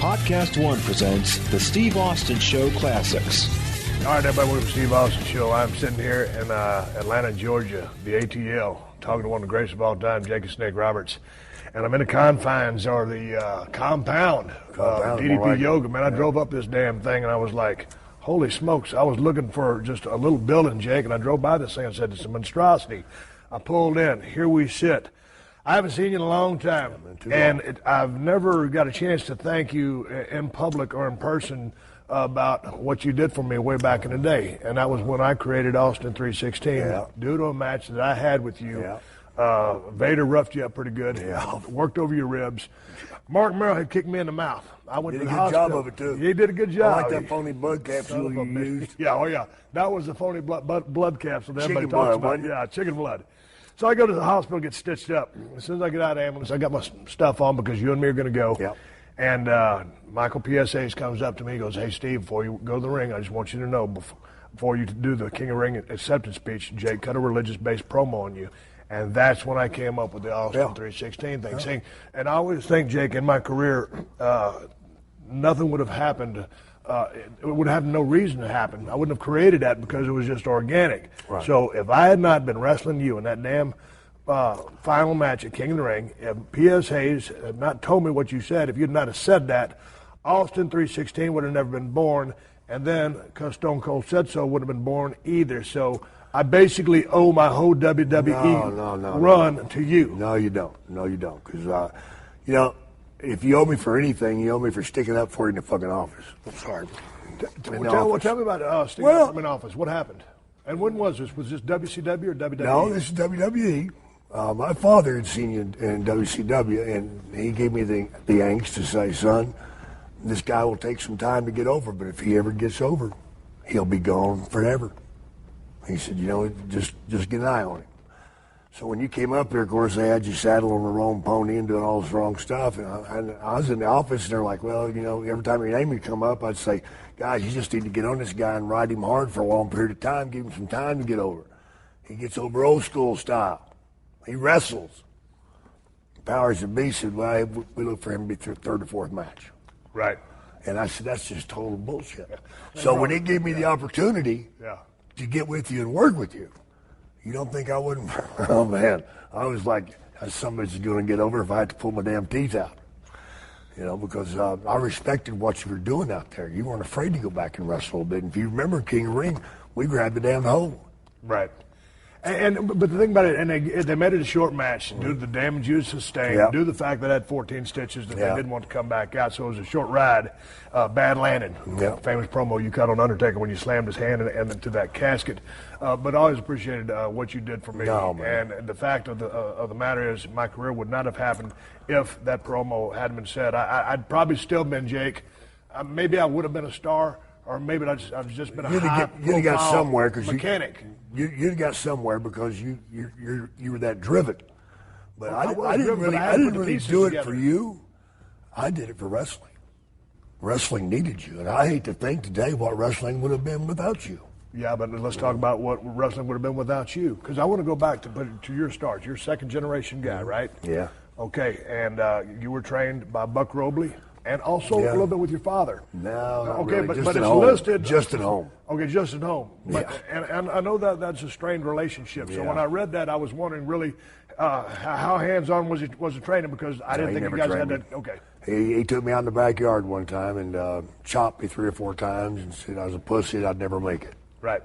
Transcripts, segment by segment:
PodcastOne presents the Steve Austin Show Classics. All right, everybody, welcome to the Steve Austin Show. I'm sitting here in Atlanta, Georgia, the ATL, talking to one of the greatest of all time, Jake the Snake Roberts. And I'm in the confines, or the compound DDP like Yoga. Man, I drove up this damn thing, and I was like, holy smokes. I was looking for just a little building, Jake, and I drove by this thing and said, it's a monstrosity. I pulled in. Here we sit. I haven't seen you in a long time, I've never got a chance to thank you in public or in person about what you did for me way back in the day, and that was when I created Austin 316 due to a match that I had with you. Vader roughed you up pretty good, worked over your ribs. Mark Merrill had kicked me in the mouth. I went to the hospital. Did a good job of it, too. He did a good job. I like that phony blood capsule you used. Yeah, that was the phony blood capsule that everybody Chicken talks blood, about. wasn't it? Yeah, chicken blood. So I go to the hospital, get stitched up. As soon as I get out of the ambulance, I got my stuff on because you and me are going to go. Yep. And Michael PSAs comes up to me and goes, hey, Steve, before you go to the ring, I just want you to know, before you do the King of Ring acceptance speech, Jake cut a religious-based promo on you. And that's when I came up with the Austin 316 thing. And I always think, Jake, in my career, nothing would have happened. It would have no reason to happen. I wouldn't have created that because it was just organic. Right. So if I had not been wrestling you in that damn final match at King of the Ring, if P.S. Hayes had not told me what you said, if you'd not have said that, Austin 316 would have never been born. And then, because Stone Cold said so, wouldn't have been born either. So I basically owe my whole WWE run to you. No, you don't. No, you don't. Because, if you owe me for anything, you owe me for sticking up for you in the fucking office. I'm sorry. Tell me about sticking up in office. What happened? And when was this? Was this WCW or WWE? No, this is WWE. My father had seen you in WCW, and he gave me the angst to say, son, this guy will take some time to get over, but if he ever gets over, he'll be gone forever. He said, just get an eye on him. So when you came up there, of course, they had you saddled on the wrong pony and doing all this wrong stuff. And I was in the office, and they're like, well, every time your name would come up, I'd say, guys, you just need to get on this guy and ride him hard for a long period of time, give him some time to get over. He gets over old school style. He wrestles. Powers and B said, well, we look for him to be through third or fourth match. Right. And I said, that's just total bullshit. So when he gave me the opportunity to get with you and work with you, you don't think I wouldn't? Oh, man. I was like, somebody's going to get over if I had to pull my damn teeth out. Because I respected what you were doing out there. You weren't afraid to go back and wrestle a bit. And if you remember King of Ring, we grabbed the damn hole. Right. But the thing about it, and they made it a short match due to the damage you sustained, due to the fact that it had 14 stitches that they didn't want to come back out, so it was a short ride. Bad landing. Famous promo you cut on Undertaker when you slammed his hand into that casket. But I always appreciated what you did for me. No, man. And the fact of the matter is, my career would not have happened if that promo hadn't been said. I'd probably still been Jake. Maybe I would have been a star. Or maybe I've just been a you'd got somewhere mechanic. You'd got somewhere because you were that driven. But I didn't really do it for you. I did it for wrestling. Wrestling needed you, and I hate to think today what wrestling would have been without you. Yeah, but let's talk about what wrestling would have been without you. Because I want to go back to your start. You're a second-generation guy, right? Yeah. Okay, and you were trained by Buck Robley. And also a little bit with your father. No, okay, really. but Just it's home. listed Just at home. Okay, just at home. But, Yeah. and I know that's a strained relationship. So when I read that, I was wondering really how hands-on was the training, because I didn't think you guys had that. Okay. He took me out in the backyard one time and chopped me 3 or 4 times and said I was a pussy and I'd never make it. Right.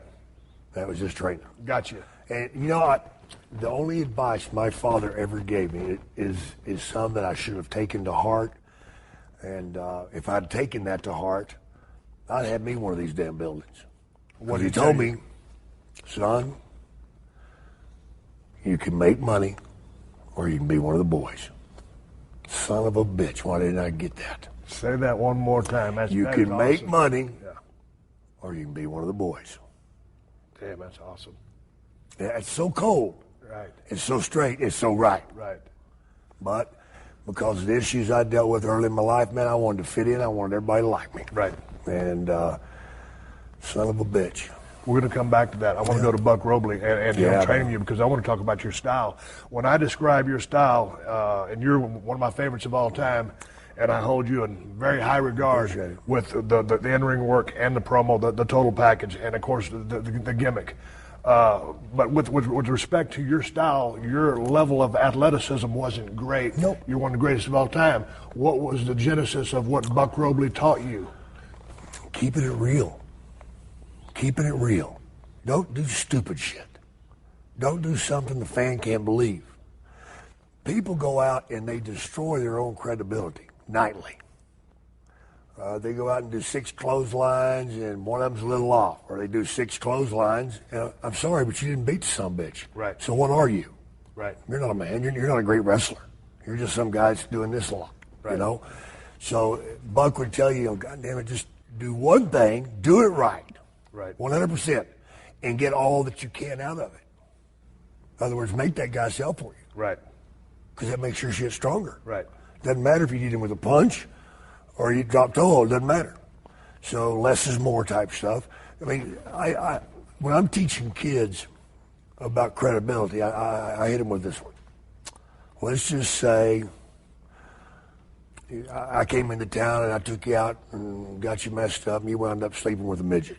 That was just training. Gotcha. And you know what? The only advice my father ever gave me is some that I should have taken to heart. And if I'd taken that to heart, I'd have me one of these damn buildings. What he told me, son, you can make money or you can be one of the boys. Son of a bitch, why didn't I get that? Say that one more time. You can make money or you can be one of the boys. Damn, that's awesome. Yeah, it's so cold. Right. It's so straight. It's so right. Right. But because of the issues I dealt with early in my life, man, I wanted to fit in. I wanted everybody to like me. Right. And son of a bitch. We're going to come back to that. I want to go to Buck Robley and training you, because I want to talk about your style. When I describe your style, and you're one of my favorites of all time, and I hold you in very high regard with the in-ring work and the promo, the total package, and of course the gimmick. But with respect to your style, your level of athleticism wasn't great. Nope. You're one of the greatest of all time. What was the genesis of what Buck Robley taught you? Keeping it real. Keeping it real. Don't do stupid shit. Don't do something the fan can't believe. People go out and they destroy their own credibility nightly. They go out and do 6 clotheslines and one of them's a little off. Or they do 6 clotheslines. And I'm sorry, but you didn't beat the son of a bitch. Right. So what are you? Right. You're not a man. You're not a great wrestler. You're just some guy that's doing this a lot. Right. You know? So Buck would tell you, God damn it, just do one thing, do it right. Right. 100%. And get all that you can out of it. In other words, make that guy sell for you. Right. Because that makes your shit stronger. Right. Doesn't matter if you hit him with a punch or you drop toe, it doesn't matter. So less is more type stuff. I mean, I when I'm teaching kids about credibility, I hit them with this one. Let's just say I came into town and I took you out and got you messed up and you wound up sleeping with a midget.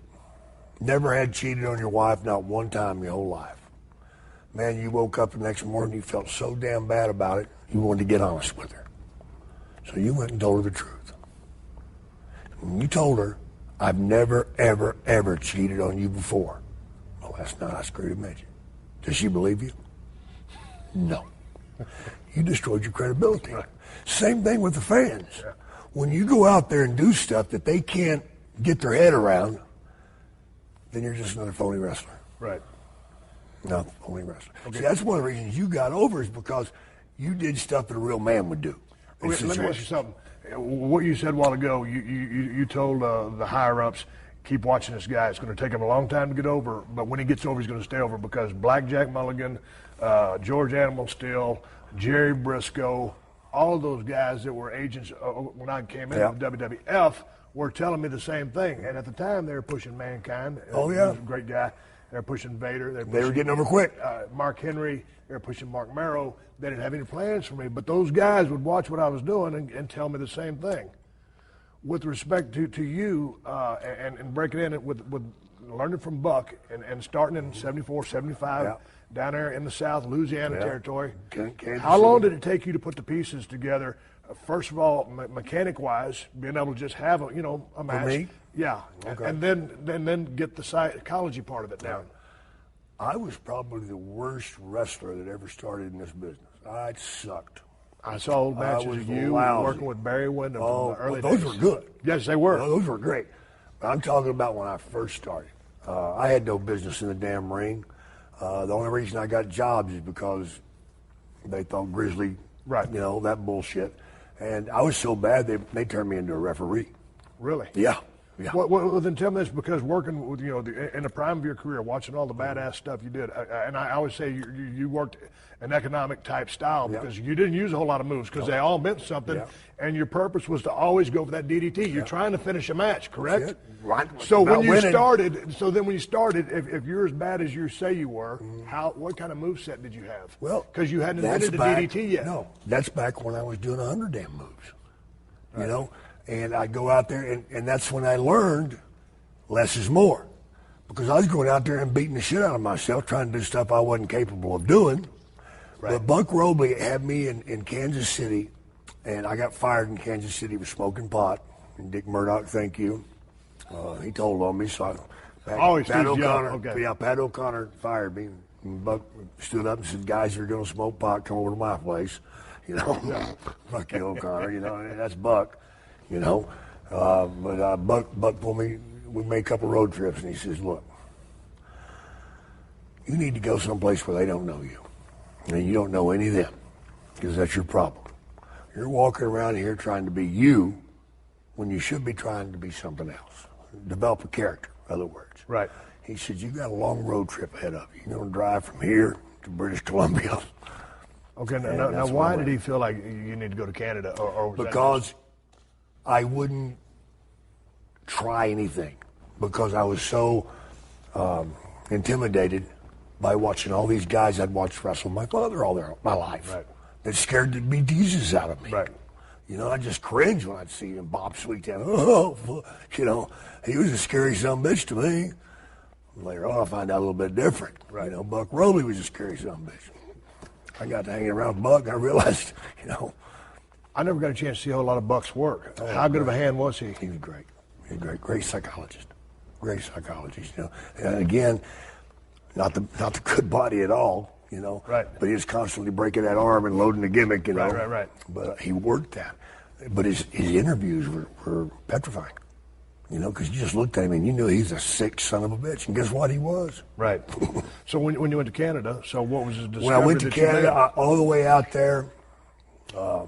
Never had cheated on your wife, not one time your whole life. Man, you woke up the next morning, you felt so damn bad about it, you wanted to get honest with her. So you went and told her the truth. When you told her, I've never, ever, ever cheated on you before. Well, last night I screwed a midget. Does she believe you? No. You destroyed your credibility. Right. Same thing with the fans. Yeah. When you go out there and do stuff that they can't get their head around, then you're just another phony wrestler. Right. No, phony wrestler. Okay. See, that's one of the reasons you got over is because you did stuff that a real man would do. Okay, let me ask you something. What you said a while ago, you told the higher-ups, keep watching this guy. It's going to take him a long time to get over, but when he gets over, he's going to stay over because Blackjack Mulligan, George Animal Steel, Jerry Briscoe, all of those guys that were agents when I came into the WWF were telling me the same thing. And at the time, they were pushing Mankind. Oh, yeah. He was a great guy. They were pushing Vader. They were getting over quick. Mark Henry. They were pushing Mark Merrow. They didn't have any plans for me. But those guys would watch what I was doing and tell me the same thing. With respect to you and breaking in with learning from Buck and starting in 74, 75, down there in the South, Louisiana territory, how long did it take you to put the pieces together? First of all, mechanic-wise, being able to just have a match. For me? Yeah. Okay. And then get the psychology part of it down. I was probably the worst wrestler that ever started in this business. I sucked. I saw old matches of you working with Barry Windham from the early those days. were good. Yes, they were. Those were great. But I'm talking about when I first started. I had no business in the damn ring. The only reason I got jobs is because they thought Grizzly, that bullshit. And I was so bad they turned me into a referee. Really? Yeah. Yeah. Well, then tell me this, because working with, in the prime of your career, watching all the badass stuff you did, and I always say you worked an economic type style because you didn't use a whole lot of moves because they all meant something, and your purpose was to always go for that DDT. You're trying to finish a match, correct? Right. So when you started, if you're as bad as you say you were, what kind of moveset did you have? Well, because you hadn't invented the DDT yet. No, that's back when I was doing 100 damn moves, And I'd go out there, and that's when I learned less is more. Because I was going out there and beating the shit out of myself, trying to do stuff I wasn't capable of doing. Right. But Buck Robley had me in Kansas City, and I got fired in Kansas City for smoking pot. And Dick Murdoch, thank you. He told on me, so Pat O'Connor. Pat O'Connor fired me. And Buck stood up and said, "Guys, if you're going to smoke pot, come over to my place." Fuck you, O'Connor. That's Buck. But Buck told me, we made a couple road trips, and he says, "Look, you need to go someplace where they don't know you, and you don't know any of them, because that's your problem. You're walking around here trying to be you when you should be trying to be something else. Develop a character, in other words." Right. He said, "You got a long road trip ahead of you. You're going to drive from here to British Columbia." Okay, now why did he feel like you need to go to Canada? Or because I wouldn't try anything, because I was so intimidated by watching all these guys I'd watched wrestle my father all my life. Right. That scared the bejesus out of me. Right. I just cringe when I'd see him. Bob Sweettown, oh, he was a scary son of a bitch to me. Later on, I find out a little bit different. Right. Buck Rowley was a scary son of a bitch. I got to hanging around with Buck, and I realized, I never got a chance to see a whole lot of Buck's work. How good of a hand was he? He was great. He was great. Great psychologist. Great psychologist, And again, not the good body at all, Right. But he was constantly breaking that arm and loading the gimmick, Right. But he worked that. But his interviews were petrifying, because you just looked at him and you knew he's a sick son of a bitch. And guess what? He was. Right. So when you went to Canada, so what was the discovery? When I went to Canada, all the way out there, I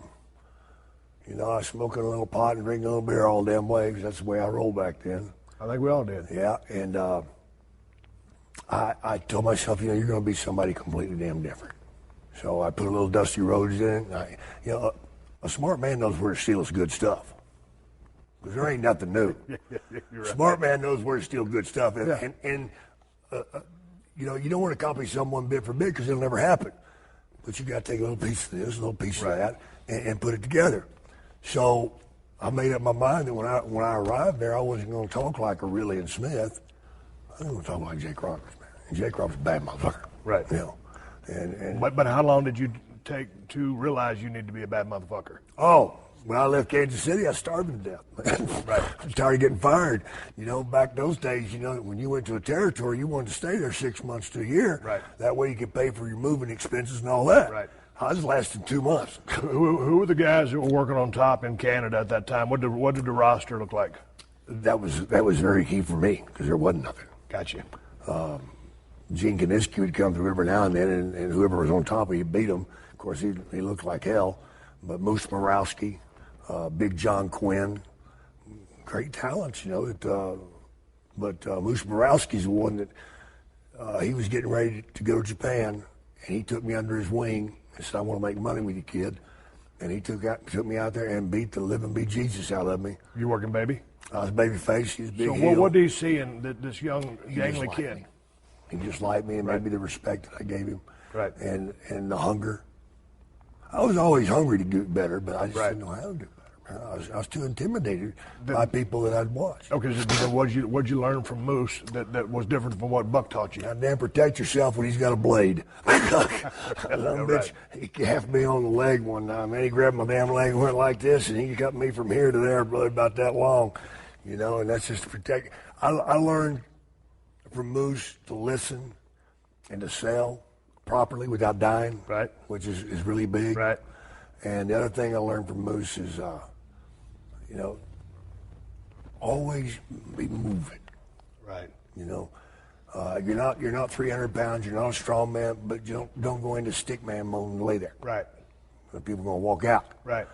was smoking a little pot and drinking a little beer all damn way, because that's the way I rolled back then. I think we all did. Yeah, and I told myself, you're going to be somebody completely damn different. So I put a little Dusty Rhodes in it. And a smart man knows where to steal his good stuff, because there ain't nothing new. You're right. Smart man knows where to steal good stuff, and Yeah. you don't want to copy someone bit for bit, because it'll never happen. But you got to take a little piece of this, a little piece of that, and put it together. So I made up my mind that when I arrived there, I wasn't going to talk like Aurelian Smith. I was going to talk like Jake Roberts, man. And Jake Roberts is a bad motherfucker. Right. But how long did you take to realize you need to be a bad motherfucker? Oh, when I left Kansas City, I starved to death. Right. I was tired of getting fired. Back those days, when you went to a territory, you wanted to stay there 6 months to a year. Right. That way you could pay for your moving expenses and all that. Right. I was lasting 2 months. Who were the guys that were working on top in Canada at that time? What did the roster look like? That was very key for me, because there wasn't nothing. Gotcha. Gene Kaniski would come through every now and then, and whoever was on top of you beat him. Of course, he looked like hell. But Moose Morowski, Big John Quinn, great talents, but Moose Morowski's the one that he was getting ready to go to Japan, and he took me under his wing and said, "I want to make money with you, kid." And he took me out there and beat the living bejesus out of me. You working baby? I was babyface. He was big. So what did he see in this young, gangly kid? Me. He just liked me, and maybe the respect that I gave him, right, and the hunger. I was always hungry to do better, but I just didn't know how to do better. I was too intimidated by people that I'd watched. Okay, so what'd you learn from Moose that was different from what Buck taught you? Goddamn, protect yourself when he's got a blade. Bitch, he half me on the leg one time, man. He grabbed my damn leg and went like this, and he cut me from here to there, brother, about that long, and that's just to protect. I learned from Moose to listen and to sell properly without dying, right, which is really big. Right. And the other thing I learned from Moose is, always be moving. Right. You're not 300 pounds. You're not a strong man, but you don't go into stick man mode and lay there. Right. People are going to walk out. Right.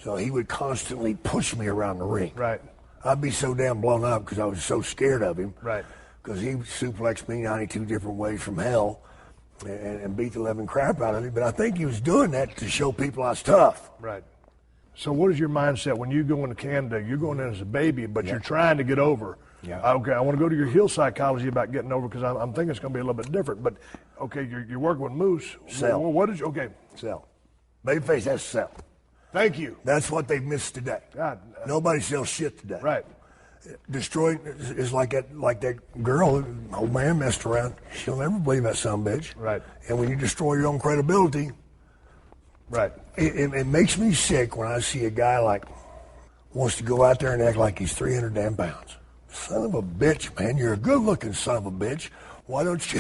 So he would constantly push me around the ring. Right. I'd be so damn blown up because I was so scared of him. Right. Because he suplexed me 92 different ways from hell and beat the living crap out of me. But I think he was doing that to show people I was tough. Right. So what is your mindset when you go into Canada? You're going in as a baby, but you're trying to get over. Yeah. Okay, I want to go to your heel psychology about getting over because I'm thinking it's going to be a little bit different. But, okay, you're working with Moose. Sell. Well, what did you, okay. Sell. Babyface has to sell. Thank you. That's what they've missed today. God. Nobody sells shit today. Right. Destroying is like that girl, old man messed around. She'll never believe that son of a bitch. Right. And when you destroy your own credibility, right, it makes me sick when I see a guy wants to go out there and act like he's 300 damn pounds. Son of a bitch, man, you're a good-looking son of a bitch. Why don't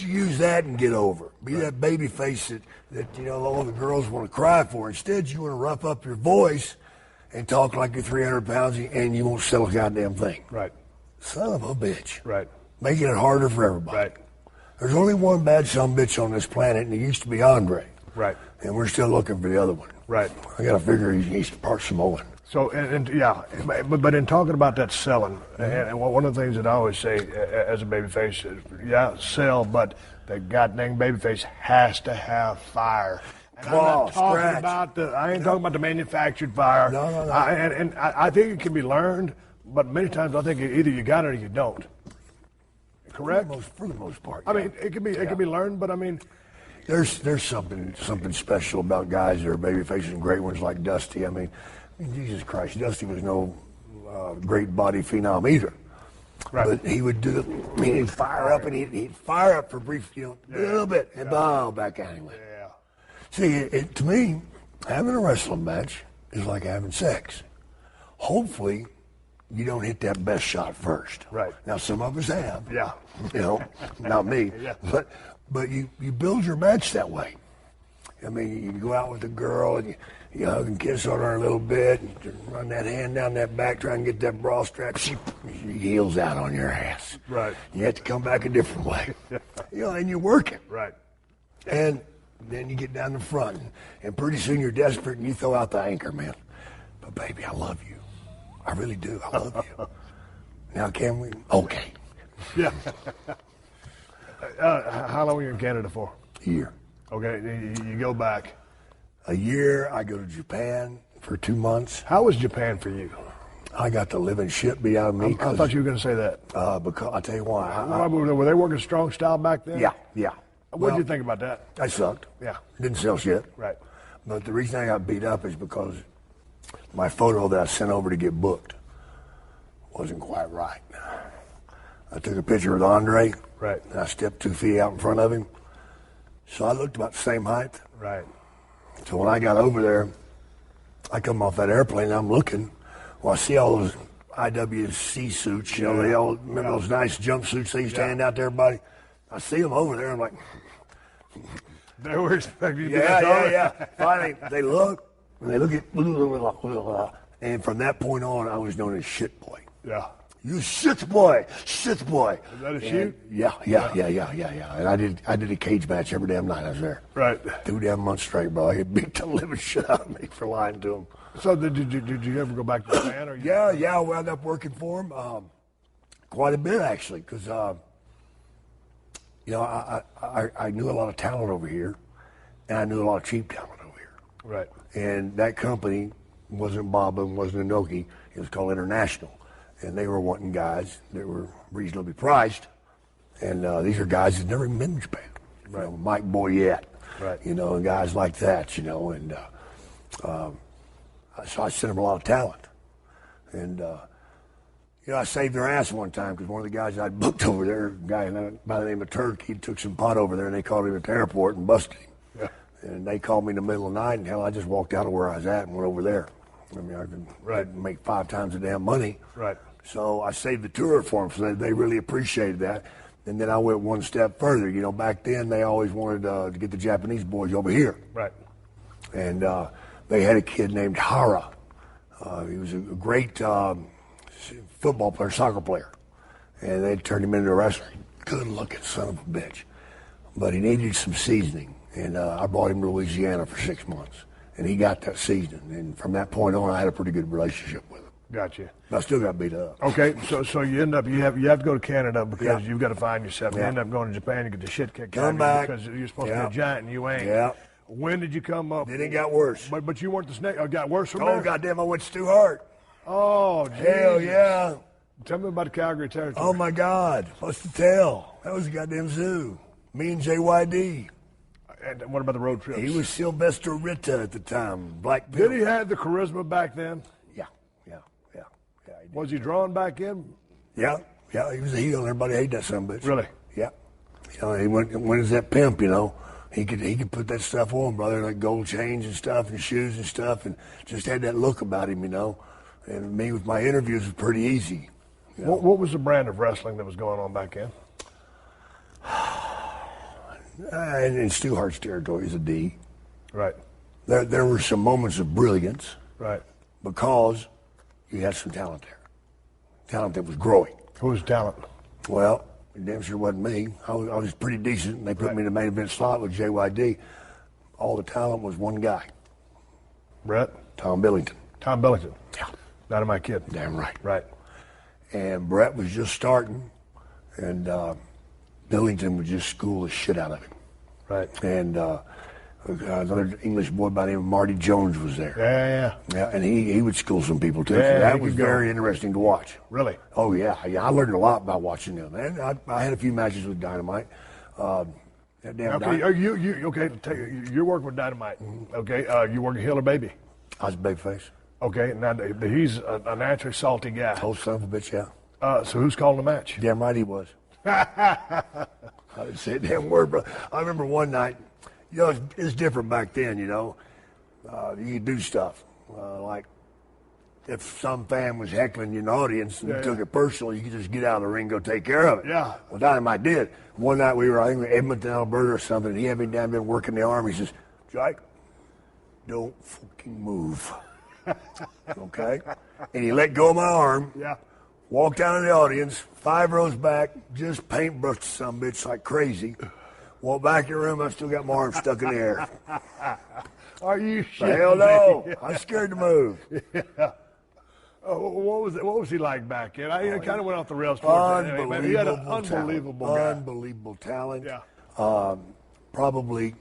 you use that and get over? Be that baby face that all the girls want to cry for. Instead, you want to rough up your voice and talk like you're 300 pounds and you won't sell a goddamn thing. Right. Son of a bitch. Right. Making it harder for everybody. Right. There's only one bad son of a bitch on this planet, and it used to be Andre. Right. And we're still looking for the other one. Right. I got to figure he needs to part Samoan. So, but in talking about that selling, and one of the things that I always say as a babyface is, sell, but the goddamn babyface has to have fire. And I'm not talking about I ain't talking about the manufactured fire. No. And I think it can be learned, but many times I think either you got it or you don't. Correct? For the most part. I mean, it can be learned, but I mean, There's something special about guys that are baby faces and great ones like Dusty. I mean, Jesus Christ, Dusty was no great body phenom either. Right. But he would do. I mean, he'd fire up and he'd fire up for a brief, a little bit, and bow back at him. Yeah. See, to me, having a wrestling match is like having sex. Hopefully, you don't hit that best shot first. Right. Now, some of us have. Yeah. Not me. Yeah. But you build your match that way. I mean, you go out with a girl and you hug and kiss on her a little bit, and run that hand down that back, try and get that bra strap. She heels out on your ass. Right. You have to come back a different way. And you work it. Right. And then you get down the front, and pretty soon you're desperate and you throw out the anchor, man. But baby, I love you. I really do. I love you. Now can we? Okay. Yeah. How long were you in Canada for? A year. Okay, you go back. A year, I go to Japan for 2 months. How was Japan for you? I got the living shit beat out of me. I thought you were going to say that. Because I'll tell you why. Were they working strong style back then? Yeah. What did you think about that? I sucked. Yeah. Didn't sell shit. Right. But the reason I got beat up is because my photo that I sent over to get booked wasn't quite right. I took a picture with Andre. Right. And I stepped 2 feet out in front of him. So I looked about the same height. Right. So when I got over there, I come off that airplane and I'm looking. Well, I see all those IWC suits, they all, remember those nice jumpsuits they used to hand out to everybody? I see them over there. I'm like, they were expecting you to yeah. Finally, they look, and they look at, and from that point on, I was known as Shit Boy. Yeah. You shit boy. Is that a shoot? Yeah. And I did a cage match every damn night I was there. Right. 2 damn months straight, bro. He beat the living shit out of me for lying to him. So did you ever go back to Japan? Or Yeah. I wound up working for him quite a bit actually, because I knew a lot of talent over here, and I knew a lot of cheap talent over here. Right. And that company wasn't Baba and wasn't Inoki. It was called International. And they were wanting guys that were reasonably priced. And these are guys that never even been in Japan. Right. Mike Boyette. Right. And guys like that, And so I sent them a lot of talent. And, I saved their ass one time because one of the guys I'd booked over there, a guy by the name of Turk, he took some pot over there and they called him at the airport and busted him. Yeah. And they called me in the middle of the night, and hell, I just walked out of where I was at and went over there. I mean, I could make 5 times the damn money. Right. So I saved the tour for them, so they really appreciated that. And then I went one step further. Back then they always wanted to get the Japanese boys over here. Right. And they had a kid named Hara. He was a great football player, soccer player. And they turned him into a wrestler. Good-looking son of a bitch. But he needed some seasoning. And I brought him to Louisiana for 6 months. And he got that seasoning. And from that point on, I had a pretty good relationship with him. Gotcha. But I still got beat up. Okay, so you end up you have to go to Canada because you've got to find yourself. You Yeah. end up going to Japan, you get the shit kicked out Come of you back. because you're supposed to be a giant and you ain't. Yeah. When did you come up? Then it got worse. But you weren't the snake. It got worse from Oh, there. goddamn, I went Stu Hart. Oh, Hell Jesus. yeah. Tell me about the Calgary territory. Oh, my God. What's to tell? That was a goddamn zoo. Me and JYD. And what about the road trips? He was Sylvester Ritta at the time. Black Did Bill. he have the charisma back then? Yeah. He did. Was he drawn back in? Yeah, he was a heel. Everybody hated that son of a bitch. Really? Yeah. He went as that pimp, He could put that stuff on, brother, like gold chains and stuff and shoes and stuff, and just had that look about him, And me with my interviews was pretty easy. What was the brand of wrestling that was going on back then? And in Stu Hart's territory is a D. Right. There were some moments of brilliance. Right. Because you had some talent there. Talent that was growing. Who was the talent? Well, it damn sure wasn't me. I was pretty decent, and they put me in the main event slot with JYD. All the talent was one guy. Brett? Tom Billington. Tom Billington. Yeah. Dynamite Kid. Damn right. Right. And Brett was just starting, and Billington would just school the shit out of him. Right. And another English boy by the name of Marty Jones was there. Yeah. And he would school some people too. Yeah, So that he was could go. very interesting to watch. Really? Oh yeah. I learned a lot by watching them. And I had a few matches with Dynamite. That damn Okay, Dynamite. you're working with Dynamite. Okay, you working Hill or Baby? I was babyface. Okay, now he's a naturally salty guy. Old son of a bitch, yeah. So who's calling the match? Damn right he was. I didn't say a damn word, bro. I remember one night, it's different back then, You could do stuff. Like, if some fan was heckling you in the audience and you took it personal, you could just get out of the ring and go take care of it. Yeah. Well, Dynamite did. One night we were, I think, in Edmonton, Alberta or something, and he had me down there working the arm. He says, Jake, don't fucking move. Okay? And he let go of my arm. Yeah. Walked down to the audience, 5 rows back, just paintbrushed some bitch like crazy. Walked back in the room, I still got my arm stuck in the air. Are you shit? Hell no. I was scared to move. Yeah. What was he like back then? I kind of went off the rails towards that. Anyway, he had an unbelievable guy. Unbelievable talent. Yeah. Probably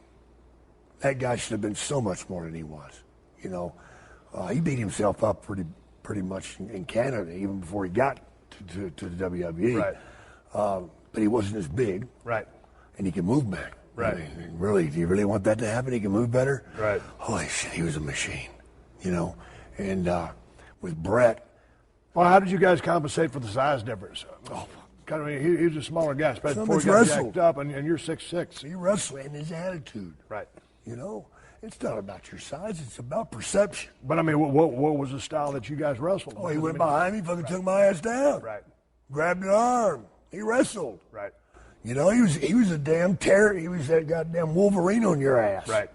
that guy should have been so much more than he was. He beat himself up pretty much in Canada even before he got to the WWE. Right. But he wasn't as big. Right. And he could move back. Right. I mean, really, do you really want that to happen? He can move better? Right. Holy shit, he was a machine. And with Brett. Well, how did you guys compensate for the size difference? He was a smaller guy, especially before he got jacked up, and you're 6'6". He wrestled, and his attitude. Right. It's not about your size; it's about perception. But I mean, what was the style that you guys wrestled? Oh, he went behind me, fucking took my ass down. Right. Grabbed an arm. He wrestled. Right. He was a damn terror. He was that goddamn Wolverine on your ass. Right.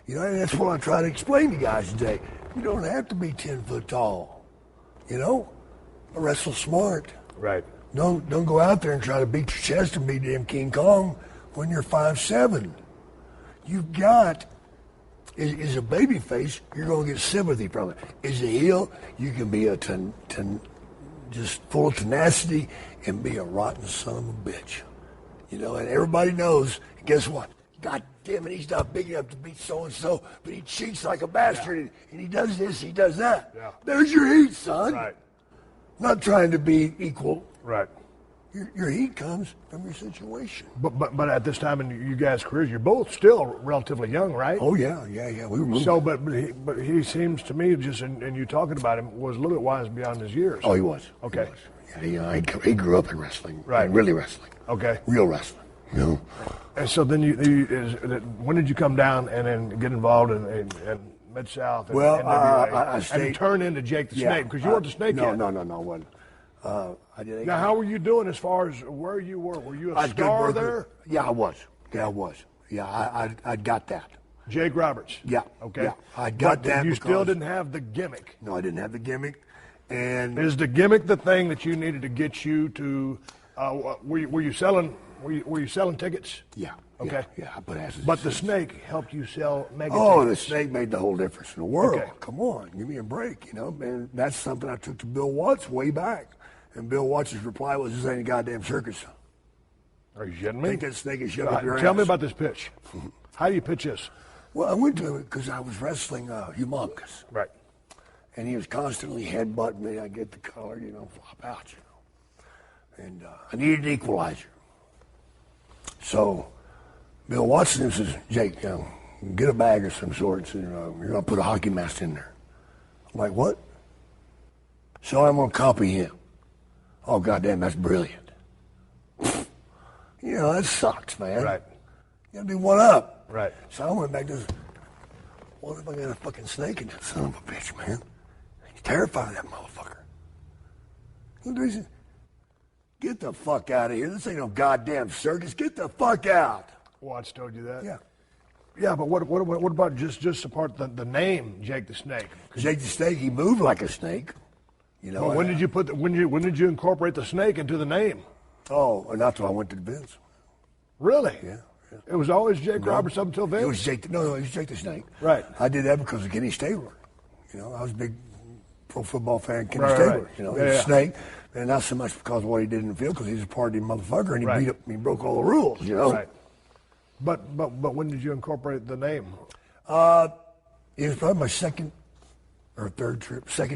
And that's what I try to explain to guys today. You don't have to be 10 foot tall. Wrestle smart. Right. Don't go out there and try to beat your chest and be damn King Kong when you're 5'7". You've got, as a baby face, you're going to get sympathy from it. As a heel, you can be just full of tenacity and be a rotten son of a bitch. And everybody knows, guess what? God damn it, he's not big enough to beat so-and-so, but he cheats like a bastard, and he does this, he does that. Yeah. There's your heat, son. Right. Not trying to be equal. Right. Your heat comes from your situation. But at this time in you guys' careers, you're both still relatively young, right? Oh yeah. We were moving. So, but he seems to me, just and you talking about him, was a little bit wise beyond his years. Oh, he was. Okay. He was. Yeah, he grew up in wrestling. Right. Really wrestling. Okay. Real wrestling. And so then when did you come down and then get involved in Mid-South and NWA I stayed, and turn into Jake the Snake? Because you weren't the Snake yet. No, I wasn't. I did. Now, how were you doing as far as where you were? Were you a star there? Yeah, I was. Yeah, I got that. Jake Roberts. Yeah. Okay. Yeah, I got that. You still didn't have the gimmick. No, I didn't have the gimmick. And is the gimmick the thing that you needed to get you to? Were you selling tickets? Yeah. Okay. Yeah, I put asses. But the Snake helped you sell mega tickets. The Snake made the whole difference in the world. Okay. Come on, give me a break, And that's something I took to Bill Watts way back. And Bill Watts' reply was, "This ain't a goddamn circus." Are you kidding me? Think that Snake is shoved up your ass. Tell me about this pitch. How do you pitch this? Well, I went to it because I was wrestling Humongous. Right. And he was constantly headbutting me. I get the collar, flop out, And I needed an equalizer. So Bill Watson says, Jake, get a bag of some sorts and you're going to put a hockey mask in there. I'm like, what? So I'm going to copy him. Oh, goddamn, that's brilliant. That sucks, man. Right. You got to be one up. Right. So I went back to, what if I got a fucking snake in that son of a bitch, man? He's terrified of that motherfucker. He said, get the fuck out of here. This ain't no goddamn circus. Get the fuck out. Watts told you that? Yeah. Yeah, but what about just apart the name Jake the Snake? Jake the Snake, he moved like a snake. Well, when did you when did you incorporate the snake into the name? Oh, not till I went to Vince. Really? Yeah. It was always Jake Roberts up until Vince? It was Jake. No, it was Jake the Snake. Right. I did that because of Kenny Stabler. I was a big pro football fan. Kenny Stabler. Right. He was a snake, and not so much because of what he did in the field, because he's a party motherfucker, and he beat up, he broke all the rules. Right. But when did you incorporate the name? It was probably my second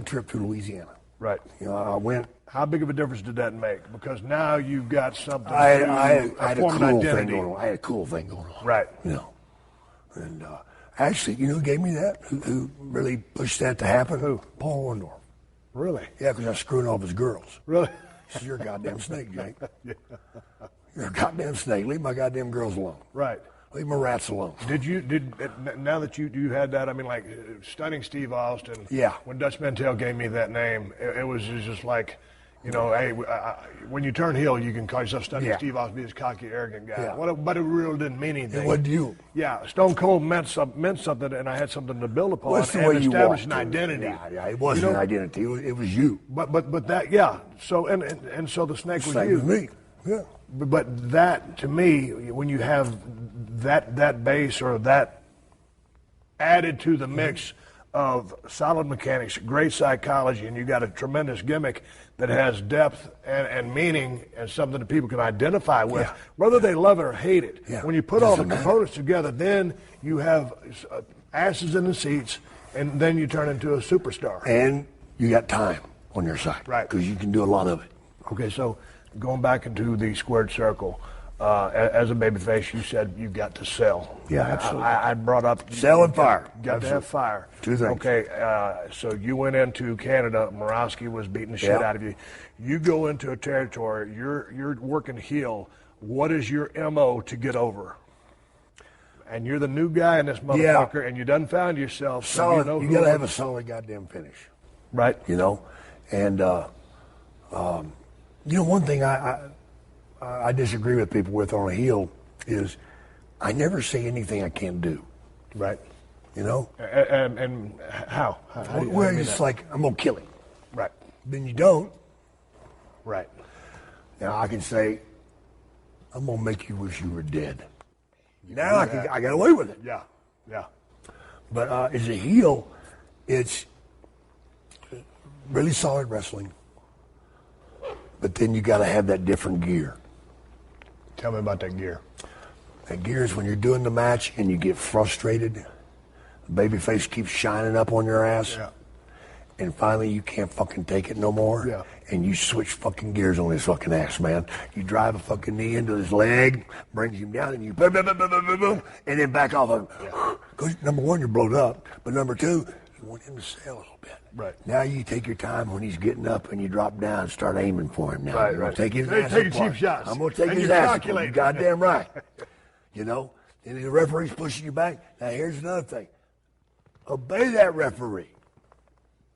trip to Louisiana. Right. I went. How big of a difference did that make? Because now you've got something. I had a cool identity. thing going on. I had a cool thing going on. Right. And actually, who gave me that? Who really pushed that to happen? Who? Paul Orndorff. Really? Yeah, because I was screwing off his girls. Really? He said, "You're a goddamn snake, Jake. Yeah. You're a goddamn snake. Leave my goddamn girls alone. Right. Leave my rats alone." Now that you had that, I mean, like Stunning Steve Austin. Yeah. When Dutch Mantel gave me that name, it was just like, hey, when you turn heel, you can call yourself Stunning Steve Austin, be this cocky, arrogant guy. Yeah. But it really didn't mean anything. What do you? Yeah, Stone Cold meant something, and I had something to build upon. Well, that's the way you establish an walked. identity. Yeah, it wasn't an identity. It was you. But that, yeah. So and so the snake was Snake you. was me. Yeah. But that, to me, when you have that base or that added to the mix of solid mechanics, great psychology, and you got a tremendous gimmick that has depth and meaning and something that people can identify with, whether they love it or hate it. Yeah. When you put all the components together, then you have asses in the seats, and then you turn into a superstar. And you got time on your side. Right. Because you can do a lot of it. Okay, so going back into the squared circle, as a babyface, you said you got to sell. Yeah, absolutely. I brought up sell and fire. Got to have fire. Two things. Okay, so you went into Canada. Morosky was beating the shit out of you. You go into a territory. You're working heel. What is your MO to get over? And you're the new guy in this motherfucker, and you done found yourself. So solid. You got to have a solid goddamn finish. Right. And one thing I disagree with people with on a heel is I never say anything I can't do. Right. And how? Well, it's like, I'm going to kill him. Right. Then you don't. Right. Now, I can say, I'm going to make you wish you were dead. Now I got away with it. Yeah. Yeah. But as a heel, it's really solid wrestling. But then you got to have that different gear. Tell me about that gear. That gear is when you're doing the match and you get frustrated. The babyface keeps shining up on your ass. Yeah. And finally you can't fucking take it no more. Yeah. And you switch fucking gears on his fucking ass, man. You drive a fucking knee into his leg, brings him down, and you boom, boom, boom, boom, boom, boom, boom, and then back off of him. Because number one, you're blowed up. But number two, you want him to sell a little bit. Right. Now you take your time when he's getting up and you drop down and start aiming for him. Now right, you're right. Take his They're ass taking apart. cheap shots. I'm going to take and his ass apart. You goddamn right. And the referee's pushing you back. Now here's another thing. Obey that referee.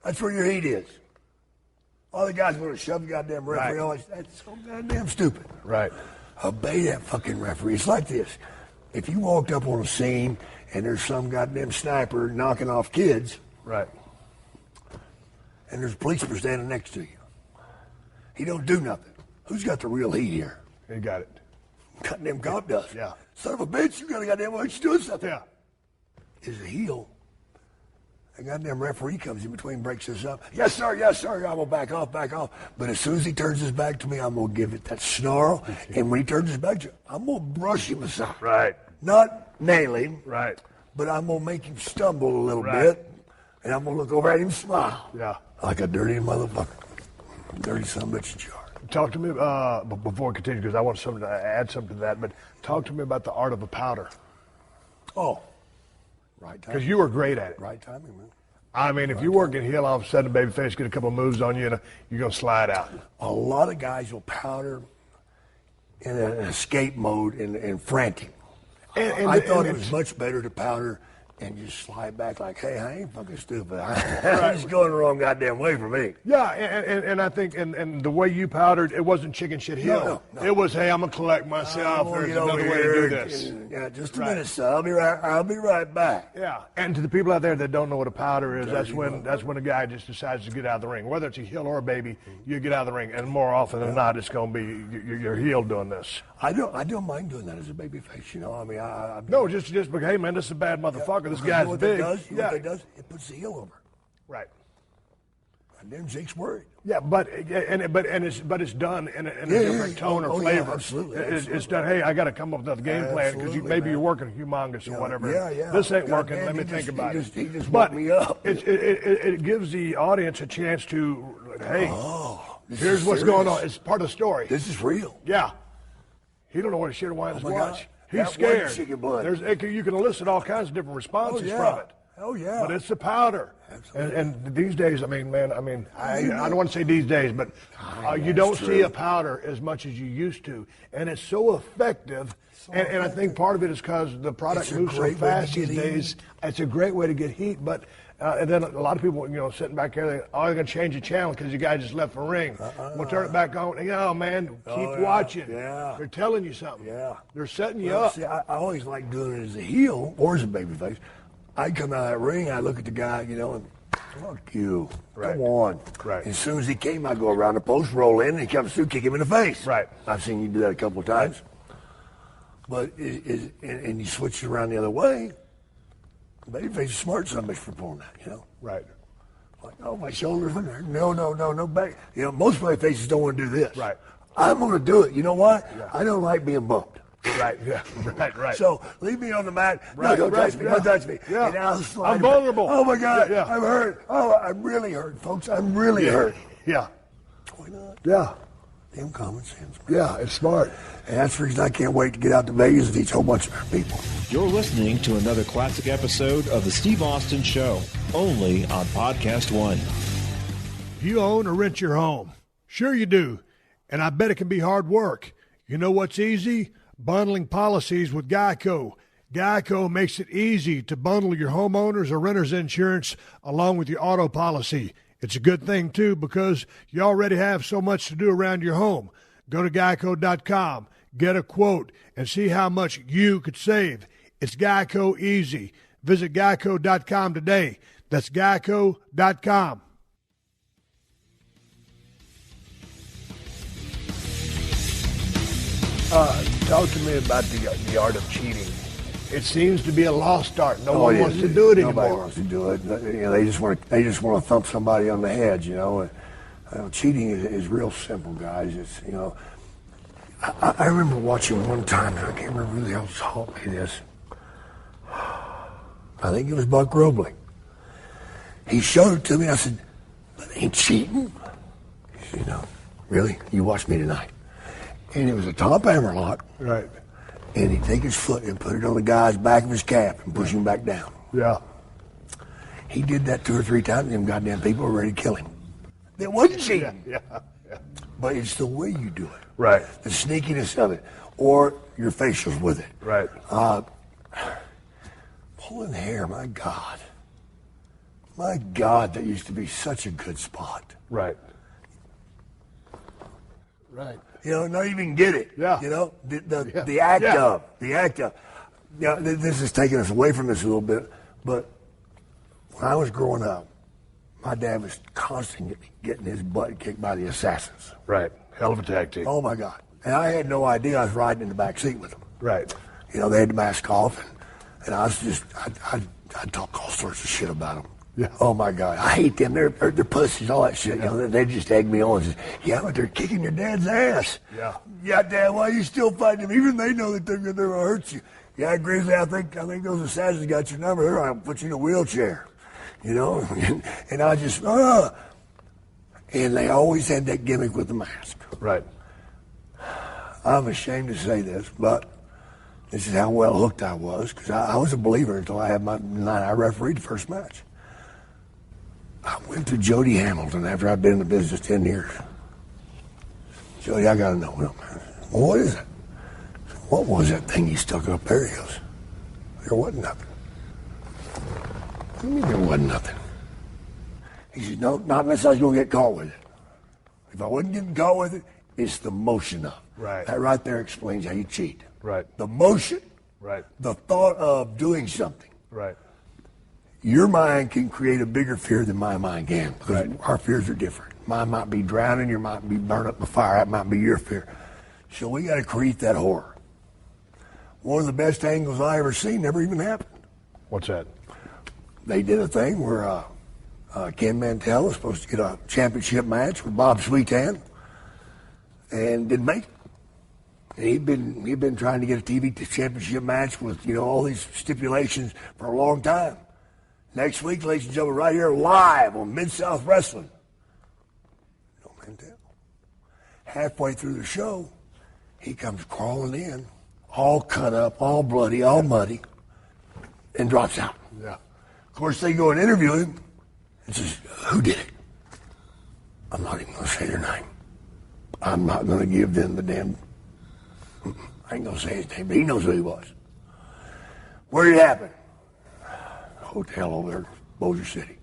That's where your heat is. All the guys want to shove the goddamn referee. Right. That's so goddamn stupid. Right. Obey that fucking referee. It's like this. If you walked up on a scene and there's some goddamn sniper knocking off kids. Right. And there's a policeman standing next to you. He don't do nothing. Who's got the real heat here? You got it. Goddamn cop does. Yeah. Son of a bitch, you got a goddamn watch doing something. Yeah. Is a heel. A goddamn referee comes in between, breaks this up. Yes, sir, I'm gonna back off. But as soon as he turns his back to me, I'm gonna give it that snarl. And when he turns his back to you, I'm gonna brush him aside. Right. Not nail him. Right. But I'm gonna make him stumble a little Right. bit. And I'm gonna look over at him and smile. Yeah. Like a dirty motherfucker. Dirty son of a bitch jar. Talk to me before we continue, because I want to add something to that. But talk to me about the art of a powder, Oh. Right timing. because you were great at it. Right timing, man. I mean, if you work in heel, all of a sudden the babyface get a couple of moves on you, and you're gonna slide out. A lot of guys will powder in an escape mode and frantic. I thought it was much better to powder and just slide back like, hey, I ain't fucking stupid. I'm just going the wrong goddamn way for me. Yeah, and I think and the way you powdered, it wasn't chicken shit heel. No. It was, hey, I'm gonna collect myself. I'm gonna There's get over another way to here do this. Yeah, just a Right. minute, son. I'll be right back. Yeah, and to the people out there that don't know what a powder is, that's when a guy just decides to get out of the ring. Whether it's a heel or a baby, you get out of the ring, and more often than not, it's going to be your heel doing this. I don't mind doing that as a baby face. I mean, No, just because, hey man, this is a bad motherfucker. This guy's what big. That does? You know what that does? It puts the heel over. Right. Damn Jake's worried. Yeah, but it's done in a different tone or flavor. Yeah, absolutely. It's done. Hey, I got to come up with a game plan because maybe you're working humongous or whatever. Yeah. This ain't working. Let me think about it. He just woke me up. It gives the audience a chance to, hey, here's what's going on. It's part of the story. This is real. Yeah. He don't know what a shit wines watch. God. He's That scared. was chicken blood. You can elicit all kinds of different responses from it. Oh, yeah. But it's the powder. And these days, I don't want to say these days, but you don't see a powder as much as you used to. And it's so effective. And I think part of it is because the product moves so fast these days. It's a great way to get heat. But and then a lot of people, sitting back there, they're going to change the channel because the guy just left the ring. We'll turn it back on. Oh, man, keep watching. Yeah. They're telling you something. Yeah. They're setting you up. See, I always like doing it as a heel or as a babyface. I come out of that ring, I look at the guy, and fuck you. Right. Come on. Right. As soon as he came, I go around the post, roll in, and he comes through, kick him in the face. Right. I've seen you do that a couple of times. But and you switch it around the other way. Babyface is smart son bitch for pulling that, Right. Like, oh, my shoulders. No, back. Most babyfaces don't want to do this. Right. I'm going to do it. You know why? Yeah. I don't like being bumped. Right, yeah, right. So leave me on the mat. Right, Don't touch me. Don't touch me. Yeah. And I'll slide I'm vulnerable. Oh my God, Yeah. I'm hurt. Oh, I'm really hurt, folks. I'm really hurt. Yeah. Why not? Yeah. Damn common sense. Yeah, it's smart. And that's the reason I can't wait to get out to Vegas and teach a whole bunch of people. You're listening to another classic episode of The Steve Austin Show, only on PodcastOne. You own or rent your home? Sure you do. And I bet it can be hard work. You know what's easy? Bundling policies with Geico. Geico makes it easy to bundle your homeowners or renters insurance along with your auto policy. It's a good thing, too, because you already have so much to do around your home. Go to geico.com, get a quote, and see how much you could save. It's Geico easy. Visit geico.com today. That's geico.com. Talk to me about the art of cheating. It seems to be a lost art. No one wants to do it anymore. Nobody wants to do it. They just want to thump somebody on the head. Cheating is real simple, guys. It's I remember watching one time, and I can't remember who the hell taught me this. I think it was Buck Robley. He showed it to me. I said, "That ain't cheating." He said, really? You watch me tonight. And it was a top hammer lock. Right. And he'd take his foot and put it on the guy's back of his calf and push him back down. Yeah. He did that 2 or 3 times, and them goddamn people were ready to kill him. It wasn't cheating. Yeah. But it's the way you do it. Right. The sneakiness of it. Or your facials with it. Right. Pulling hair, my God. My God, that used to be such a good spot. Right. Right. Not even get it. Yeah. The act of. The act of. This is taking us away from this a little bit, but when I was growing up, my dad was constantly getting his butt kicked by the assassins. Right. Hell of a tactic. Oh, my God. And I had no idea I was riding in the back seat with them. Right. They had the mask off, and I was just, I'd talk all sorts of shit about them. Yeah. Oh, my God. I hate them. They're pussies, all that shit. They just egg me on and say, yeah, but they're kicking your dad's ass. Yeah. Yeah, Dad, why are you still fighting them? Even they know that they're going to hurt you. Yeah, Grizzly, I think those assassins got your number. They're going to put you in a wheelchair. And I just, and they always had that gimmick with the mask. Right. I'm ashamed to say this, but this is how well hooked I was, because I was a believer until I had my night. I refereed the first match. I went to Jody Hamilton after I'd been in the business 10 years. Jody, I got to know. Well, what is it? What was that thing he stuck up there? He goes, there wasn't nothing. What do you mean there wasn't nothing? He said, no, not unless I was going to get caught with it. If I wasn't getting caught with it, it's the motion of it. Right. That right there explains how you cheat. Right. The motion. Right. The thought of doing something. Right. Your mind can create a bigger fear than my mind can, because our fears are different. Mine might be drowning, your might be burned up by fire. That might be your fear. So we got to create that horror. One of the best angles I ever seen never even happened. What's that? They did a thing where Ken Mantell was supposed to get a championship match with Bob Sweetan, and didn't make it. And he'd been trying to get a TV championship match with, all these stipulations for a long time. Next week, ladies and gentlemen, right here live on Mid-South Wrestling. No Mantell. Halfway through the show, he comes crawling in, all cut up, all bloody, all muddy, and drops out. Yeah. Of course, they go and interview him and says, who did it? I'm not even going to say their name. I'm not going to give them the damn... I ain't going to say his name, but he knows who he was. Where did it happen? Hotel over there, Bossier City.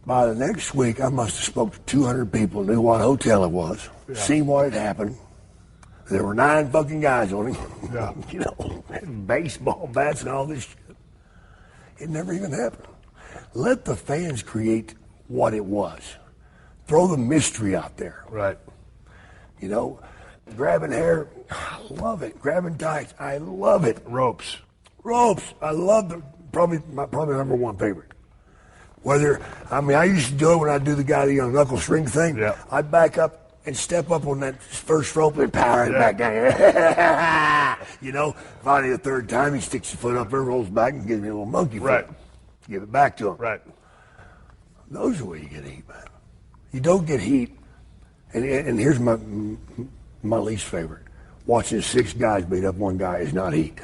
By the next week, I must have spoke to 200 people, knew what hotel it was, seen what had happened. There were 9 fucking guys on him. Yeah. Baseball bats and all this shit. It never even happened. Let the fans create what it was. Throw the mystery out there. Right. Grabbing hair, I love it. Grabbing tights, I love it. Ropes, I love them. Probably number one favorite. I used to do it when I do the knuckle string thing. Yeah. I'd back up and step up on that first rope and power it back down. Finally the third time he sticks his foot up there, rolls back and gives me a little monkey foot. Right. Give it back to him. Right. Those are the way you get heat, man. You don't get heat. And here's my least favorite. Watching 6 guys beat up one guy is not heat.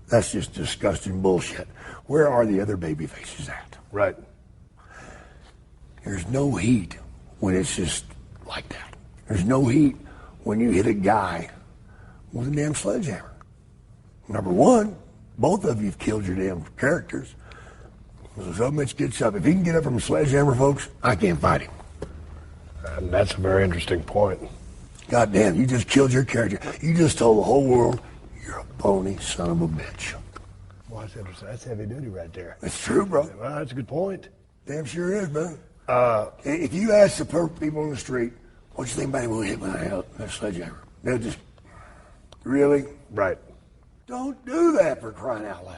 That's just disgusting bullshit. Where are the other baby faces at? Right. There's no heat when it's just like that. There's no heat when you hit a guy with a damn sledgehammer. Number one, both of you have killed your damn characters. So much gets up. If he can get up from a sledgehammer, folks, I can't fight him. And that's a very interesting point. God damn, you just killed your character. You just told the whole world you're a bony son of a bitch. Well, that's interesting. That's heavy duty right there. That's true, bro. Well, that's a good point. Damn sure is, man. If you ask the people on the street, what you think about him when hit my head with that sledgehammer? They'll just, really? Right. Don't do that, for crying out loud.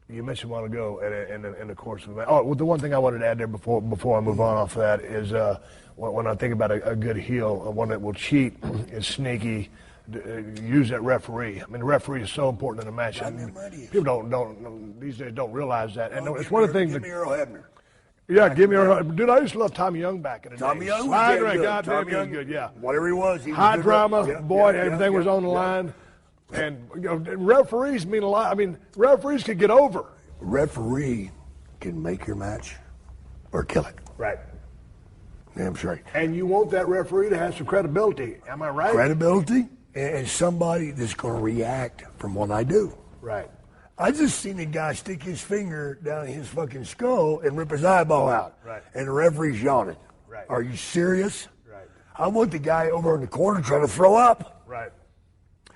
You mentioned a while ago, in the course of the match. Oh, well, the one thing I wanted to add there before I move on off of that is when I think about a good heel, one that will cheat, is sneaky, use that referee. I mean, the referee is so important in a match. People don't these days don't realize that. And it's one of the things. Give me Earl Hebner. Yeah, give me Earl. Dude, I used to love Tommy Young back in the day. Tommy Young was good. Goddamn, he was good. Yeah. Whatever he was, he was high good. drama, boy. Everything was on the line. And referees mean a lot. I mean, referees could get over. Referee can make your match or kill it. Right. Damn straight. And you want that referee to have some credibility. Am I right? Credibility and somebody that's going to react from what I do. Right. I just seen a guy stick his finger down his fucking skull and rip his eyeball out. Right. And the referee's yawning. Right. Are you serious? Right. I want the guy over in the corner trying to throw up. Right.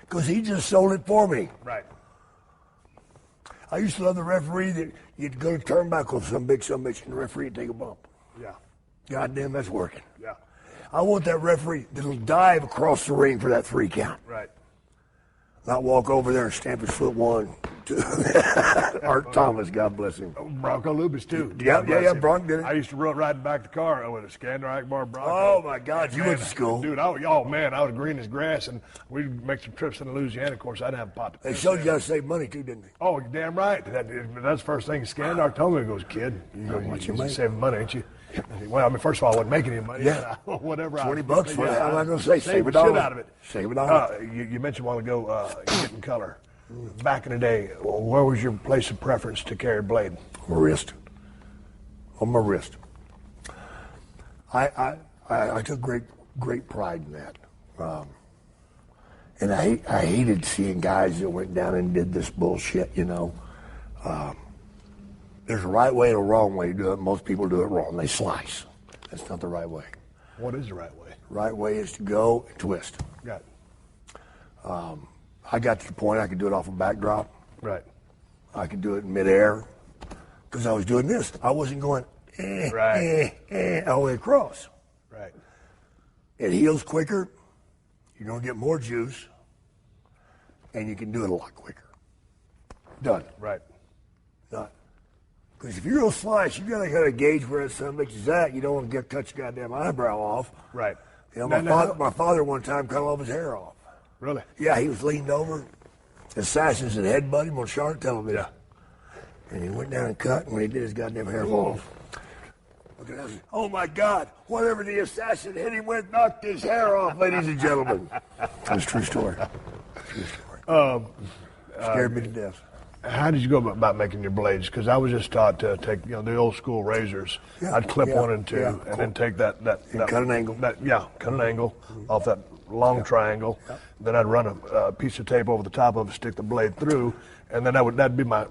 Because he just sold it for me. Right. I used to love the referee that you'd go to turnbuckle some bitch, and the referee would take a bump. Yeah. God damn, that's working. Yeah. I want that referee that'll dive across the ring for that 3 count. Right. Not walk over there and stamp his foot 1, 2. Art Thomas, God bless him. Bronco Lubis, too. Yeah, Bronco did it. I used to ride back the car with a Skander Akbar Bronco. Oh, my God, you went to school. Dude, I was green as grass, and we'd make some trips into Louisiana. Of course, I'd have a pot to They showed you how to save money, too, didn't they? Oh, you're damn right. That's the first thing Skandar told me. He goes, kid, you're saving money, ain't you? I said, well, I mean, first of all, I wasn't making any money. Yeah. Whatever. $20 for that. I'm not going to say save $1. Shit out of it. Save $1. You mentioned a while ago getting color. Back in the day, where was your place of preference to carry a blade? My wrist. On my wrist. I took great pride in that. And I hated seeing guys that went down and did this bullshit, There's a right way and a wrong way to do it. Most people do it wrong. They slice. That's not the right way. What is the right way? Right way is to go and twist. Got it. I got to the point I could do it off a backdrop. Right. I could do it in midair because I was doing this. I wasn't going all the way across. Right. It heals quicker. You're going to get more juice, and you can do it a lot quicker. Done. Right. Because Because if you're going to slice, you got to kind of gauge where that son bitch is at. You don't want to cut your goddamn eyebrow off. Right. You know, my father one time cut all of his hair off. Really? Yeah, he was leaned over. Assassins had headbutted him on Shark Television. Yeah. And he went down and cut, and when he did, his goddamn hair fall off. Oh my God! Whatever the assassin hit him with knocked his hair off, ladies and gentlemen. That's a true story. True story. Scared me to death. How did you go about making your blades? Because I was just taught to take, the old school razors. Yeah, I'd clip one and two, and then take that cut an angle. Cut an angle off that long triangle. Yeah. Then I'd run a piece of tape over the top of it, stick the blade through, and then that'd be my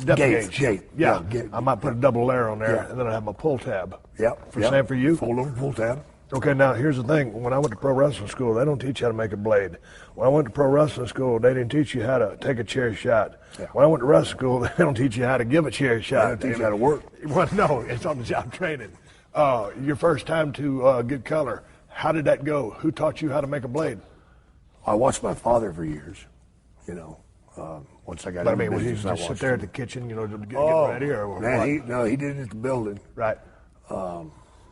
depth gauge. Yeah. I might put a double layer on there, and then I'd have my pull tab. Yep. Same for you? Fold over pull tab. Okay, now here's the thing. When I went to pro wrestling school, they don't teach you how to make a blade. When I went to pro wrestling school, they didn't teach you how to take a chair shot. Yeah. When I went to wrestling school, they don't teach you how to give a chair shot. They don't teach you how to work. Well, no, it's on the job training. Your first time to get color, how did that go? Who taught you how to make a blade? I watched my father for years, once I got into was he business, just sit there at the kitchen, to get ready? Or man, he did it at the building. Right.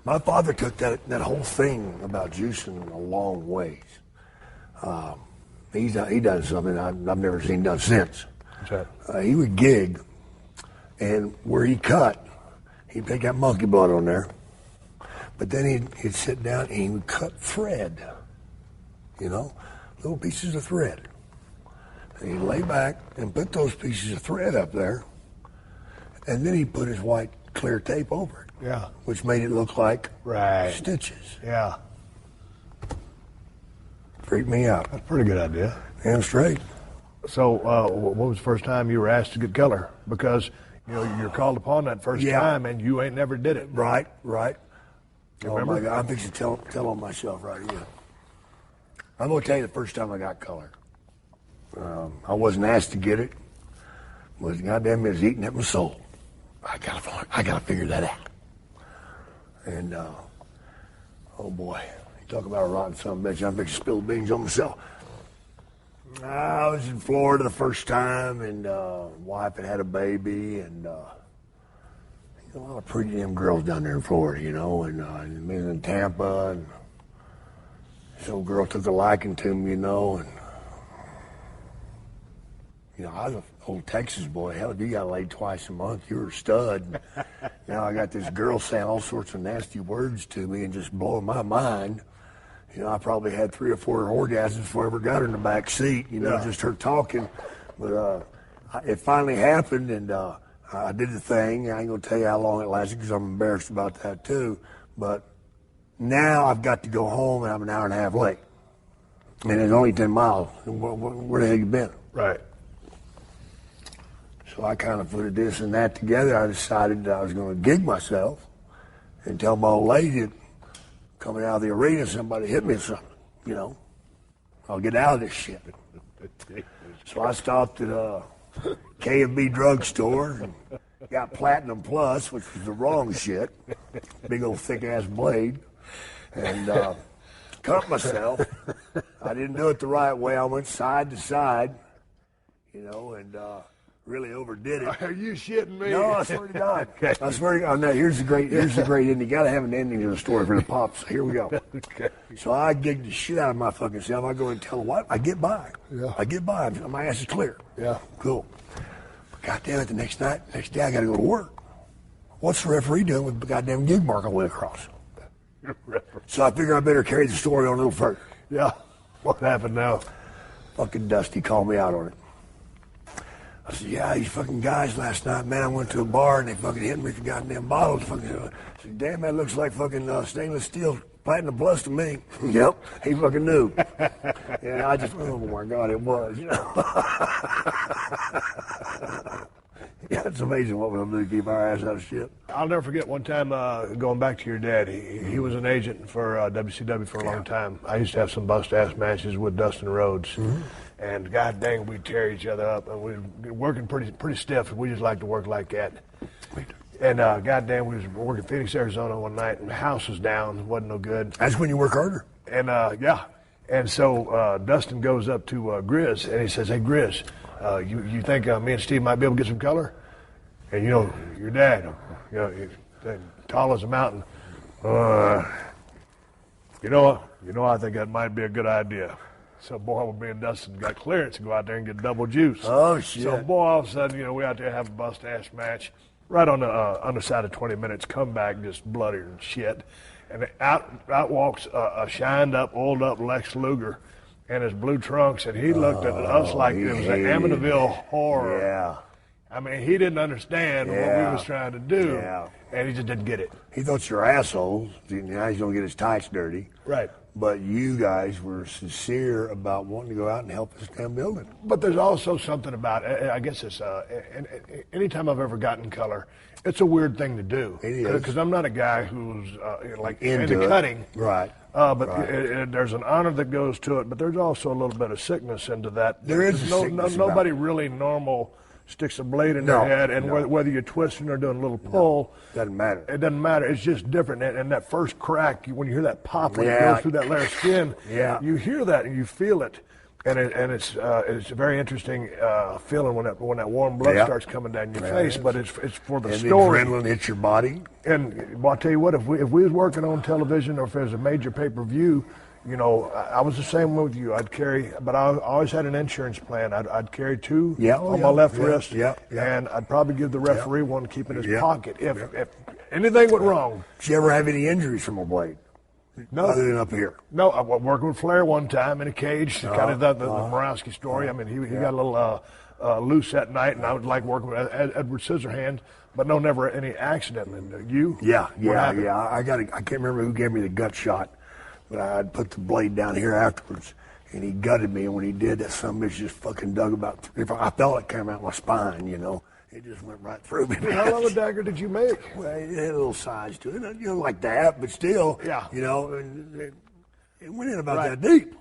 My father took that whole thing about juicing a long ways. He done something I've never seen done since. What's that? He would gig, and where he cut, he'd take that monkey blood on there, but then he'd sit down and he would cut thread, little pieces of thread. And he'd lay back and put those pieces of thread up there, and then he'd put his white clear tape over it. Yeah. Which made it look like stitches. Yeah. Freaked me out. That's a pretty good idea. Damn straight. So, what was the first time you were asked to get color? Because, you're called upon that first time, and you ain't never did it. Right. You oh, remember? my God. I'm fixing to tell on myself right here. I'm going to tell you the first time I got color. I wasn't asked to get it. But goddamn, it was eating at my soul. I gotta figure that out. And, oh boy, you talk about a rotten son of a bitch, I'm fixing to spill beans on myself. I was in Florida the first time, and wife had a baby, and a lot of pretty damn girls down there in Florida, and me in Tampa, and some girl took a liking to me, and I was an old Texas boy. Hell, you got laid twice a month. You were a stud. Now I got this girl saying all sorts of nasty words to me and just blowing my mind. I probably had 3 or 4 orgasms before I ever got her in the back seat, just her talking. But it finally happened, and I did the thing. I ain't going to tell you how long it lasted because I'm embarrassed about that too. But now I've got to go home, and I'm an hour and a half late. And it's only 10 miles. Where the hell you been? Right. So I kind of put this and that together. I decided that I was going to gig myself and tell my old lady that coming out of the arena, somebody hit me or something, I'll get out of this shit. So I stopped at a K&B drugstore and got Platinum Plus, which was the wrong shit, big old thick-ass blade, and cut myself. I didn't do it the right way. I went side to side, and really overdid it. Are you shitting me? No, I swear to God. Okay. I swear to God. Now, here's the great ending. You got to have an ending to the story for the pops. Here we go. Okay. So I gigged the shit out of my fucking self. I go and tell them what? I get by. Yeah. I get by. My ass is clear. Yeah. Cool. But God damn it, the next day I got to go to work. What's the referee doing with the goddamn gig mark all the way across? So I figure I better carry the story on a little further. Yeah. What happened now? Fucking Dusty called me out on it. I said, yeah, these fucking guys last night, man, I went to a bar and they fucking hit me with the goddamn bottles. I said, damn, that looks like fucking stainless steel Platinum Plus to me. Yep, he fucking knew. And I just, oh my God, it was, Yeah, it's amazing what we'll do to keep our ass out of shit. I'll never forget one time going back to your dad. He was an agent for WCW for a long time. I used to have some bust-ass matches with Dustin Rhodes. Mm-hmm. And God dang, we'd tear each other up. And we were working pretty stiff. We just like to work like that. And God dang, we was working in Phoenix, Arizona one night, and the house was down. It wasn't no good. That's when you work harder. And, yeah. And so Dustin goes up to Grizz, and he says, hey, Grizz, you think me and Steve might be able to get some color? And your dad, he's tall as a mountain. I think that might be a good idea. So, boy, me and Dustin got clearance to go out there and get double juice. Oh, shit. So, boy, all of a sudden, we out there have a bust-ass match. Right on the underside of 20 minutes, come back just bloody and shit. And out walks a shined-up, oiled-up Lex Luger in his blue trunks, and he looked at us like it was an Amityville horror. Yeah. I mean, he didn't understand what we was trying to do, and he just didn't get it. He thought you were assholes. Now he's going to get his tights dirty. Right. But you guys were sincere about wanting to go out and help this damn building. But there's also something about, I guess it's, anytime I've ever gotten color, it's a weird thing to do. It is. Because I'm not a guy who's into cutting. Right. There's an honor that goes to it, but there's also a little bit of sickness into that. There is a sickness nobody about it. really normal sticks a blade in their head, and whether you're twisting or doing a little pull, doesn't matter. It doesn't matter. It's just different. And that first crack, when you hear that pop when it goes through that layer of skin, you hear that and you feel it, and it's a very interesting feeling when that warm blood starts coming down your face. But it's for the story. And the adrenaline hits your body. And I'll tell you what, if we was working on television or if there's a major pay-per-view. I was the same with you. I'd carry, but I always had an insurance plan. I'd carry two on my left wrist, and I'd probably give the referee one to keep in his pocket if anything went wrong. Did you ever have any injuries from a blade? No. Other than up here? No, I was working with Flair one time in a cage, kind of the Murawski story. I mean, he got a little loose that night, and I would like working with Edward Scissorhands, but never any accident. And you? Yeah. I can't remember who gave me the gut shot. But I'd put the blade down here afterwards, and he gutted me. And when he did, that son of a bitch just fucking dug about 3 or 4. I felt it came out my spine, It just went right through me. How long a dagger did you make? Well, it had a little size to it, like that, but still, it went in about that deep.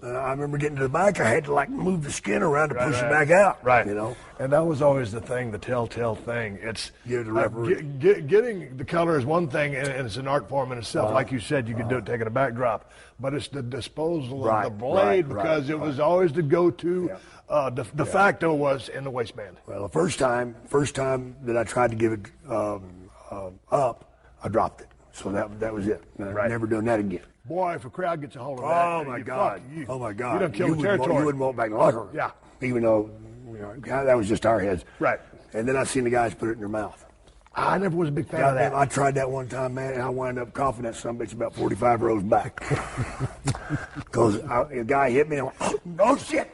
I remember getting to the back, I had to move the skin around to push it back out. Right. And that was always the thing, the telltale thing. It's getting the color is one thing, and it's an art form in itself. Like you said, you could do it taking a backdrop, but it's the disposal of the blade because it was always the go-to. De facto was in the waistband. Well, the first time that I tried to give it up, I dropped it. So that was it. I'm never doing that again. Boy, if a crowd gets a hold of that, oh my God! You done killed the territory. You wouldn't walk back in the locker room. Yeah. Even though, that was just our heads. Right. And then I seen the guys put it in their mouth. I never was a big fan of that. I tried that one time, man, and I wound up coughing that son of a bitch about 45 rows back. Because a guy hit me, and I went, oh shit!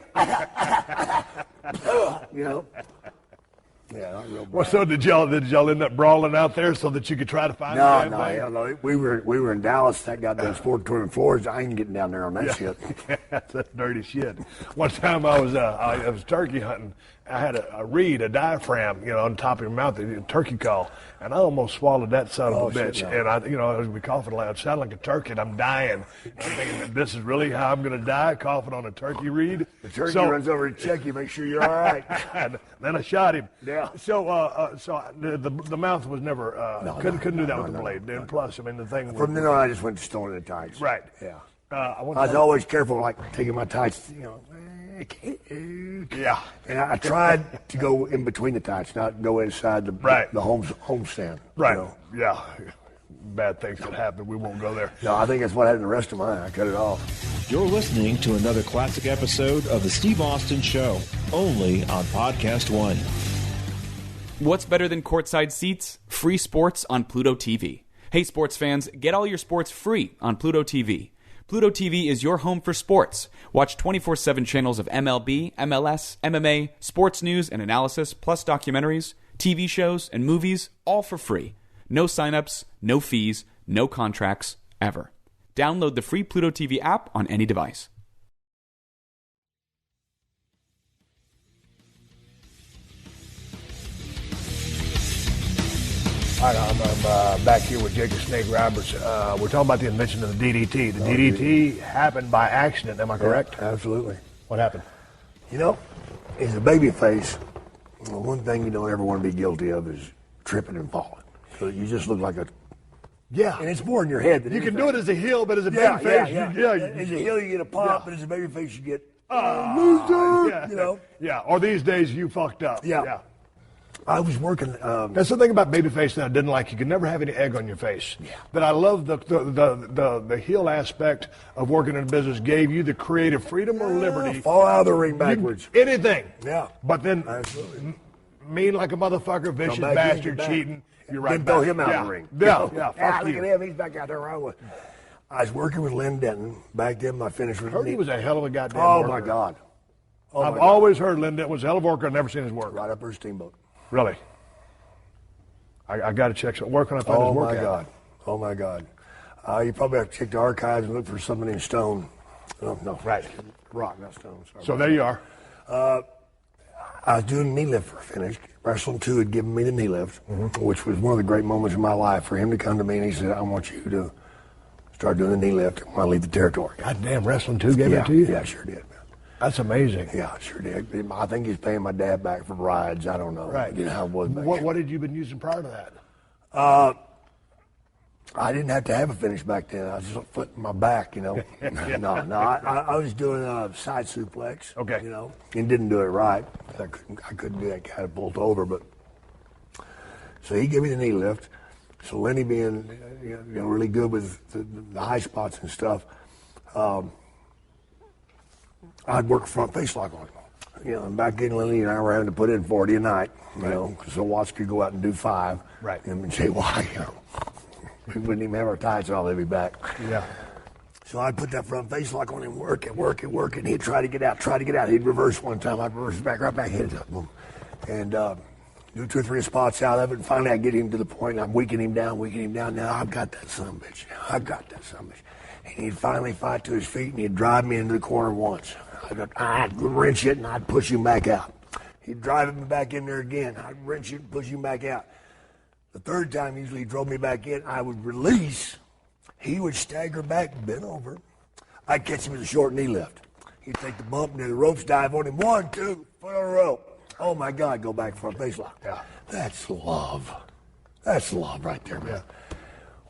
Yeah, not real bad. Well, so did y'all end up brawling out there so that you could try to find the damn No. We were in Dallas. That goddamn sportatorium floors. I ain't getting down there on that shit. That's dirty shit. One time I was turkey hunting. I had a reed, a diaphragm, on top of your mouth, a turkey call, and I almost swallowed that son of a bitch. And I was coughing loud, sounded like a turkey, and I'm dying. I'm thinking that this is really how I'm going to die, coughing on a turkey reed. The turkey runs over to check you, make sure you're all right. And then I shot him. Yeah. So the mouth was never couldn't do that with the blade. And plus, I mean, the thing. From then on, I just went to stone the tights. Right. Yeah. I was always careful, taking my tights, Yeah. And I tried to go in between the tights, not go inside the homestand. Right. Yeah. Bad things that happen. We won't go there. No, I think that's what happened the rest of mine. I cut it off. You're listening to another classic episode of The Steve Austin Show, only on PodcastOne. What's better than courtside seats? Free sports on Pluto TV. Hey, sports fans, get all your sports free on Pluto TV. Pluto TV is your home for sports. Watch 24/7 channels of MLB, MLS, MMA, sports news and analysis, plus documentaries, TV shows, and movies, all for free. No signups, no fees, no contracts, ever. Download the free Pluto TV app on any device. All right, I'm back here with Jacob Snake Roberts. We're talking about the invention of the DDT. The DDT happened by accident, am I correct? Yeah, absolutely. What happened? As a baby face, one thing you don't ever want to be guilty of is tripping and falling. So you just look like a... Yeah. And it's more in your head than you anything. can do it as a heel, but as a baby face, as a heel you get a pop, but as a baby face you get... Yeah. Or these days, you fucked up. Yeah. I was working. That's the thing about babyface that I didn't like. You could never have any egg on your face. Yeah. But I love the heel aspect of working in a business gave you the creative freedom or liberty. Fall out of the ring backwards. Anything. Yeah. But then mean like a motherfucker, vicious bastard, cheating. You're right. Then throw him out of the ring. Yeah. Look at him. He's back out there around with. I was working with Lynn Denton. Back then, my finish was. I heard he was a hell of a goddamn worker. My God. I've always heard Lynn Denton was a hell of a worker. I've never seen his work. Right up her steamboat. Really? I got to check. Where can I find his work at? Oh, my God. You probably have to check the archives and look for somebody in stone. No. Right. Rock, not stone. Sorry. So there you are. I was doing a knee lift for a finish. Wrestling 2 had given me the knee lift, which was one of the great moments of my life for him to come to me and he said, I want you to start doing the knee lift when I leave the territory. God damn, Wrestling 2 gave it to you? Yeah, sure did, man. That's amazing. Yeah, sure did. I think he's paying my dad back for rides. I don't know. Right. You know how it was back What had you been using prior to that? I didn't have to have a finish back then. I was just flipping my back, you know. No. I was doing a side suplex. Okay. You know, and didn't do it right. I couldn't do that kind of bolt over, but so he gave me the knee lift. So Lenny being really good with the high spots and stuff, I'd work front face lock on him. You know, and back then Lenny and I were having to put in 40 a night, you know, so Watts could go out and do 5. Right. And say, why, you know. We wouldn't even have our tights on, they'd be back. Yeah. So I'd put that front face lock on him, work it, and he'd try to get out. He'd reverse one time, I'd reverse back, right back, hit it, boom. And do 2 or 3 spots out of it, and finally I get him to the point, I'm weakening him down. Now I've got that son of a bitch. And he'd finally fight to his feet, and he'd drive me into the corner once. I'd wrench it, and I'd push him back out. He'd drive me back in there again. I'd wrench it and push him back out. The third time, usually he drove me back in, I would release. He would stagger back, bend over. I'd catch him with a short knee lift. He'd take the bump, and then the ropes dive on him. 1, 2, foot on the rope. Oh, my God, go back front face lock. Yeah. That's love. That's love right there, man.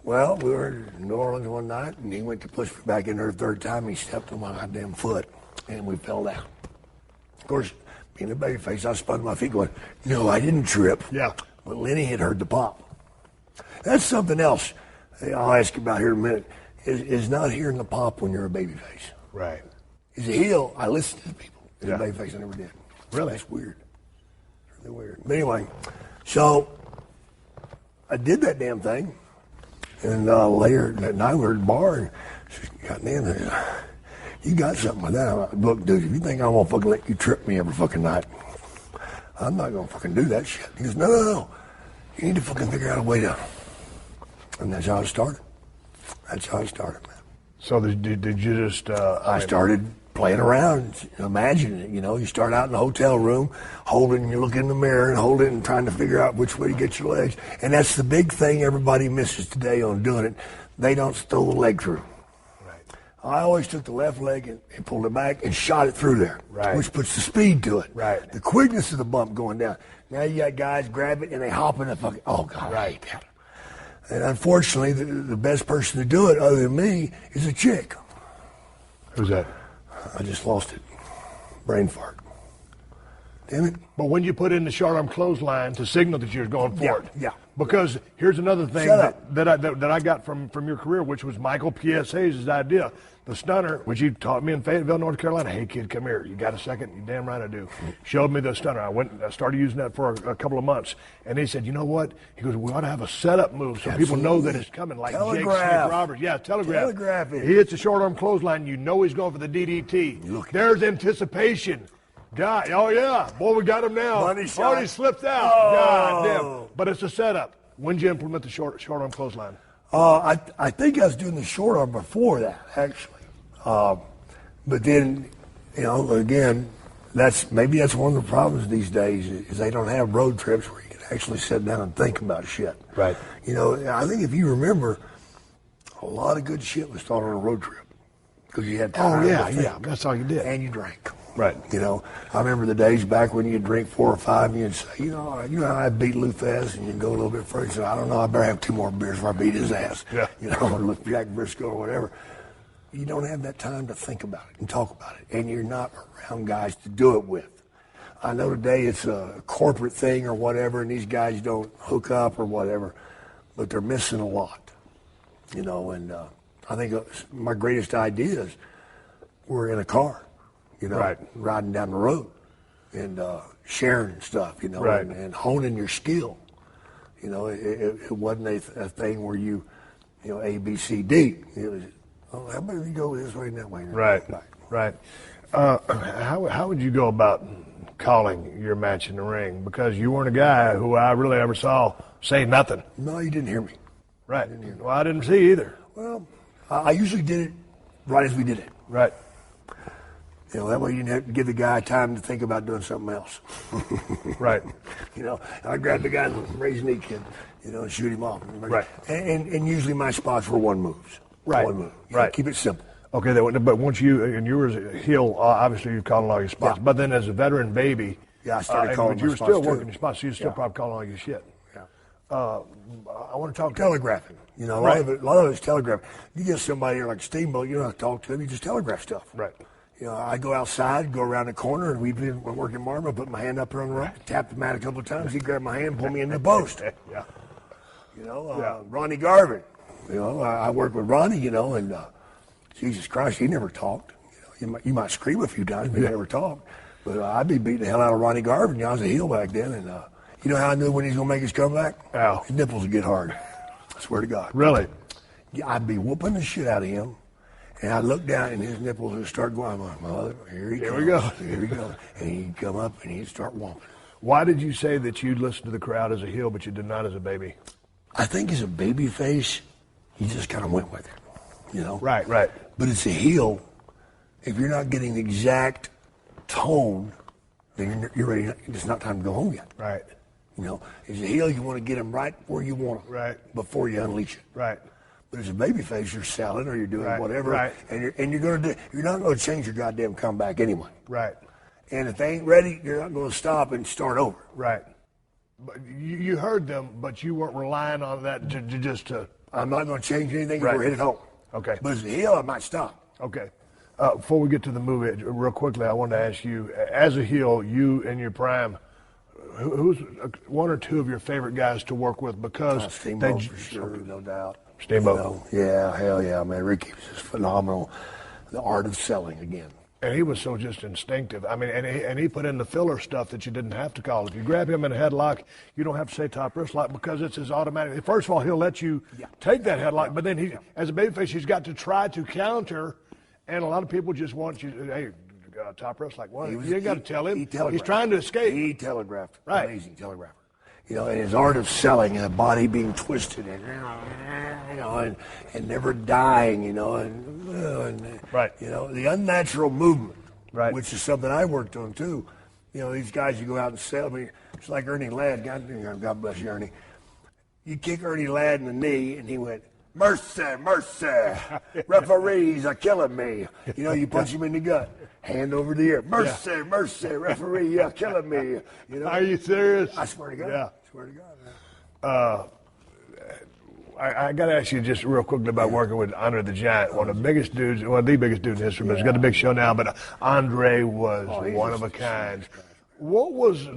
Well, we were in New Orleans one night, and he went to push me back in there the third time. He stepped on my goddamn foot, and we fell down. Of course, being a babyface, I spun my feet going, no, I didn't trip. Yeah. But Lenny had heard the pop. That's something else I'll ask you about here in a minute, is not hearing the pop when you're a babyface. Right. As a heel, I listen to the people. As Yeah. a babyface, I never did. Really? That's weird. It's really weird. But anyway, so I did that damn thing. And later that night we were at the bar, and she said, goddamn, you got something with that. I'm like, look, dude, if you think I'm going to fucking let you trip me every fucking night, I'm not going to fucking do that shit. He goes, no. You need to fucking figure out a way to. And that's how it started. Man. So did you just... I started playing around, imagining it. You know, you start out in the hotel room, you look in the mirror and hold it and trying to figure out which way to get your legs. And that's the big thing everybody misses today on doing it. They don't throw the leg through. Right. I always took the left leg and pulled it back and shot it through there, right. Which puts the speed to it. Right. The quickness of the bump going down. Now you got guys grab it and they hop in the fucking, oh God, I hate that. And unfortunately, the best person to do it, other than me, is a chick. Who's that? I just lost it. Brain fart. Damn it. But when you put in the short arm clothesline to signal that you're going for it. Yeah. Because here's another thing that I got from your career, which was Michael P.S. Hayes' idea. The stunner, which he taught me in Fayetteville, North Carolina. Hey, kid, come here. You got a second? You damn right I do. Showed me the stunner. I started using that for a couple of months. And he said, you know what? He goes, we ought to have a setup move so people know that it's coming, like Jake Smith-Roberts. Yeah, telegraph it. He hits the short arm clothesline. You know he's going for the DDT. There's anticipation. God, oh yeah. Boy, we got him now. Money shot. He slipped out. Oh. God damn. But it's a setup. When did you implement the short arm clothesline? I think I was doing the short arm before that, actually. But then, again, maybe that's one of the problems these days is they don't have road trips where you can actually sit down and think about shit. Right. I think if you remember, a lot of good shit was taught on a road trip because you had time. Oh yeah, that's all you did. And you drank. Right. I remember the days back when you'd drink 4 or 5 and you'd say, I beat Lou Fez, and you'd go a little bit further and say, I don't know, I better have 2 more beers before I beat his ass. Yeah. Or Jack Briscoe or whatever. You don't have that time to think about it and talk about it, and you're not around guys to do it with. I know today it's a corporate thing or whatever, and these guys don't hook up or whatever, but they're missing a lot, you know. And I think my greatest ideas were in a car, you know, right. riding down the road and sharing stuff, you know, right. and honing your skill. You know, it wasn't a thing where you know, A, B, C, D. It was, oh, how about you go this way and that way? Right, right. How would you go about calling your match in the ring? Because you weren't a guy who I really ever saw say nothing. No, you didn't hear me. Right. Well, I didn't see either. Well, I usually did it right as we did it. Right. You know, that way you didn't have to give the guy time to think about doing something else. Right. You know, I grabbed the guy and raise his knee, kid, you know, and shoot him off. Right. And usually my spots were one moves. Right. One move. You right. know, keep it simple. Okay, but once you were a heel, obviously you called all your spots. Yeah. But then as a veteran baby, yeah, I started calling but you my were spots still too. working your spots, so you still probably calling all your shit. Yeah. I want to talk telegraphing. You know, a lot of it's telegraph. You get somebody here like Steamboat, you don't have to talk to him, you just telegraph stuff. Right. You know, I go outside, go around the corner, and we've been working Marma, put my hand up here on the rope, tap the mat a couple of times, he grabbed my hand, pull me in the post. Yeah. You know, Ronnie Garvin. You know, I work with Ronnie, you know, and Jesus Christ, he never talked. You know, you might scream a few times, but he never talked. But I'd be beating the hell out of Ronnie Garvin. You know, I was a heel back then, and you know how I knew when he's going to make his comeback? Ow. His nipples would get hard. I swear to God. Really? Yeah, I'd be whooping the shit out of him, and I'd look down, and his nipples would start going. I'm like, mother, here we go. Here we go. And he'd come up, and he'd start whomping. Why did you say that you listened to the crowd as a heel, but you did not as a baby? I think as a baby face, he just kind of went with it, you know? Right. But it's a heel. If you're not getting the exact tone, then you're ready. It's not time to go home yet. Right. You know, as a heel, you want to get them right where you want them. Right. Before you unleash it. Right. But as a baby face, you're selling or you're doing whatever. Right. And you're not going to change your goddamn comeback anyway. Right. And if they ain't ready, you're not going to stop and start over. Right. But you heard them, but you weren't relying on that to. I'm not going to change anything right. if we're hit it home. Okay. But as a heel, I might stop. Okay. Before we get to the movie, real quickly, I wanted to ask you, as a heel, you in your prime, who's one or two of your favorite guys to work with? Because Steamboat, for sure, no doubt. Steamboat. You know, yeah, hell yeah, man. Ricky was just phenomenal. The art of selling again. And he was so just instinctive. I mean, and he put in the filler stuff that you didn't have to call. If you grab him in a headlock, you don't have to say top wrist lock because it's his automatic. First of all, he'll let you take that headlock, but then he, as a babyface, he's got to try to counter. And a lot of people just want you, hey, top wrist lock. Well, you ain't got to tell him. He's trying to escape. He telegraphed. Right. Amazing telegrapher. You know, and his art of selling and the body being twisted and, you know, and never dying, you know, and right. You know, the unnatural movement, right. Which is something I worked on too. You know, these guys you go out and sell. I mean, it's like Ernie Ladd. God bless you, Ernie. You kick Ernie Ladd in the knee, and he went, mercy, mercy. Referees are killing me. You know, you punch him in the gut. Hand over the ear. Mercy, mercy, referee, you're killing me. You know? Are you serious? I swear to God. Yeah. I swear to God, man. I got to ask you just real quickly about working with Andre the Giant, one of the biggest dudes in history, but he's got a big show now, but Andre was one of a kind. What was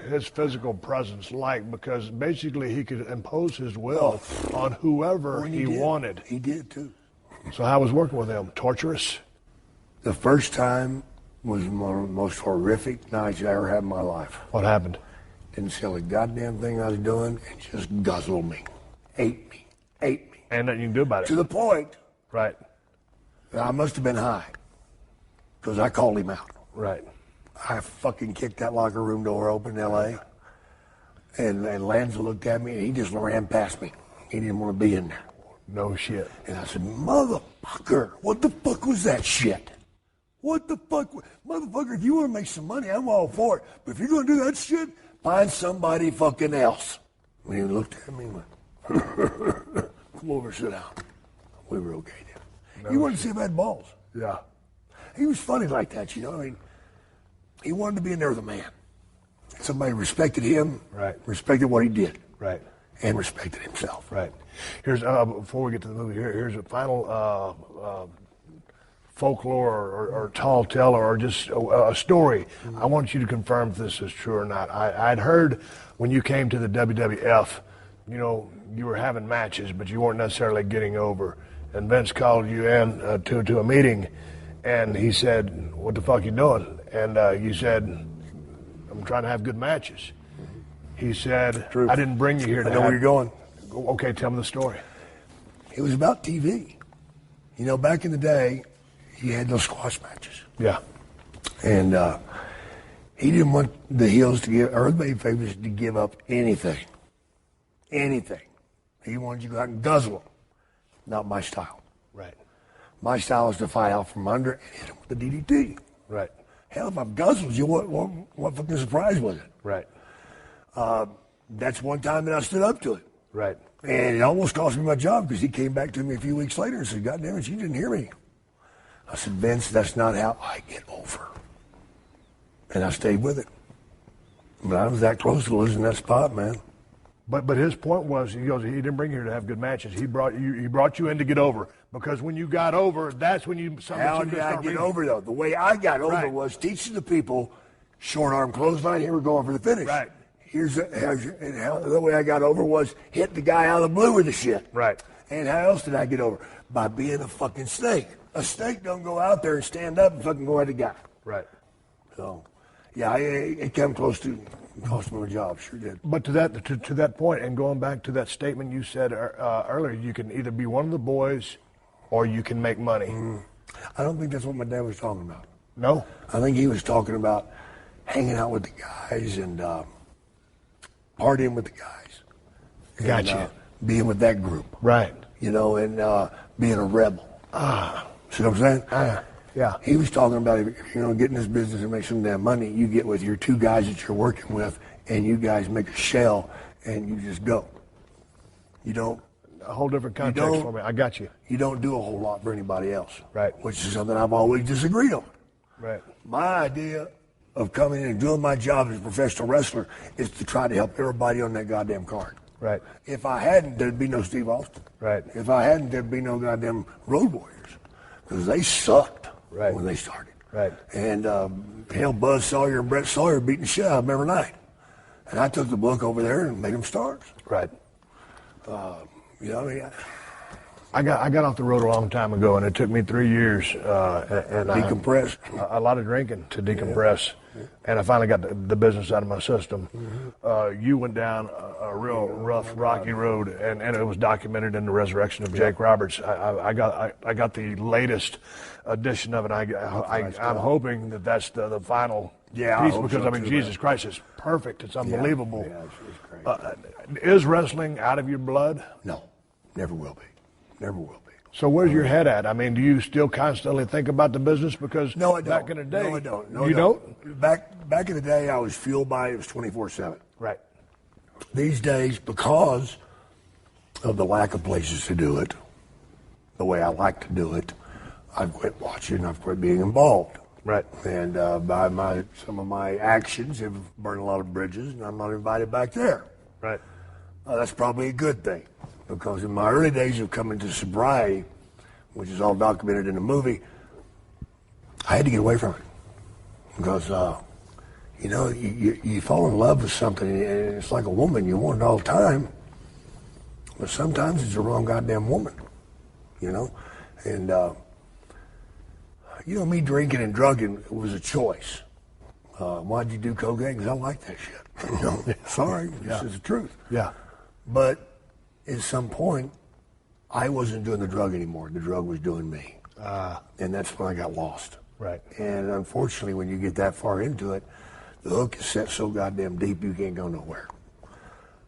his physical presence like? Because basically he could impose his will on whoever he wanted. He did, too. So how was working with him? Torturous? The first time was one of the most horrific nights I ever had in my life. What happened? Didn't sell a goddamn thing I was doing and just guzzled me. Ate me. And nothing you can do about it. To the point right. that I must have been high because I called him out. Right. I fucking kicked that locker room door open in L.A. And Lanza looked at me and he just ran past me. He didn't want to be in there. No shit. And I said, motherfucker, what the fuck was that shit? What the fuck? Motherfucker, if you want to make some money, I'm all for it. But if you're going to do that shit, find somebody fucking else. When he looked at me and went, come over, sit down. We were okay then. He wanted to see if I had balls. Yeah. He was funny like that, you know. I mean, he wanted to be in there with a man. Somebody respected him, right? Respected what he did, right? And respected himself, right? Here's before we get to the movie. Here's a final folklore or tall tale or just a story. I want you to confirm if this is true or not. I'd heard when you came to the WWF, you know, you were having matches, but you weren't necessarily getting over. And Vince called you in to a meeting, and he said, "What the fuck you doing?" And you said, "I'm trying to have good matches." He said, True. "I didn't bring you here to I know where you're going. Okay, tell me the story. It was about TV. You know, back in the day, you had those squash matches. Yeah. And he didn't want the heels to give, or the babyfaces to give up anything. Anything. He wanted you to go out and guzzle them. Not my style. Right. My style is to fight out from under and hit him with the DDT. Right. Hell, if I've guzzled you, what fucking surprise was it? Right. That's one time that I stood up to it. Right. And it almost cost me my job because he came back to me a few weeks later and said, "God damn it, you didn't hear me." I said, "Vince, that's not how I get over." And I stayed with it. But I was that close to losing that spot, man. But his point was, he goes, he didn't bring you here to have good matches. He brought you in to get over, because when you got over, that's when you. How did I get over though? The way I got over was teaching the people short arm clothesline. Here we're going for the finish. Right. The way I got over was hit the guy out of the blue with the shit. Right. And how else did I get over? By being a fucking snake. A snake don't go out there and stand up and fucking go at the guy. Right. So, yeah, it came close to cost me my job. Sure did. But to that point, and going back to that statement you said earlier, you can either be one of the boys, or you can make money. I don't think that's what my dad was talking about. No. I think he was talking about hanging out with the guys and partying with the guys. Gotcha. And, being with that group. Right. You know, and being a rebel. See what I'm saying? Yeah. He was talking about, if you're going to get in this business and make some damn money, you get with your two guys that you're working with, and you guys make a shell, and you just go. You don't. A whole different context for me. I got you. You don't do a whole lot for anybody else. Right. Which is something I've always disagreed on. Right. My idea of coming in and doing my job as a professional wrestler is to try to help everybody on that goddamn card. Right. If I hadn't, there'd be no Steve Austin. Right. If I hadn't, there'd be no goddamn Road Warriors. Because they sucked when they started. Right. And hell, Buzz Sawyer and Brett Sawyer beating the shit out of them every night. And I took the book over there and made them stars. Right. You know, I mean, I got off the road a long time ago, and it took me 3 years and decompress. A lot of drinking to decompress, and I finally got the business out of my system. You went down a real rough, rocky road, and it was documented in the resurrection of Jake Roberts. I got the latest edition of it. I'm hoping that that's the final piece, because I mean, Jesus Christ, it's perfect. It's unbelievable. Yeah, it's great. Is wrestling out of your blood? No, never will be. Never will be. So where's your head at? I mean, do you still constantly think about the business? Because no, I don't. Back in the day, no, I don't. No, you don't. Back in the day, I was fueled by it. It was 24/7. Right. These days, because of the lack of places to do it, the way I like to do it, I've quit watching. I've quit being involved. Right. And some of my actions have burned a lot of bridges, and I'm not invited back there. Right. That's probably a good thing, because in my early days of coming to sobriety, which is all documented in the movie, I had to get away from it. Because, you know, you fall in love with something, and it's like a woman. You want it all the time, but sometimes it's the wrong goddamn woman, you know? And, you know, me drinking and drugging was a choice. Why'd you do cocaine? Because I like that shit. You know? Sorry, this is the truth. Yeah. But at some point, I wasn't doing the drug anymore. The drug was doing me. And that's when I got lost. Right. And unfortunately, when you get that far into it, the hook is set so goddamn deep you can't go nowhere.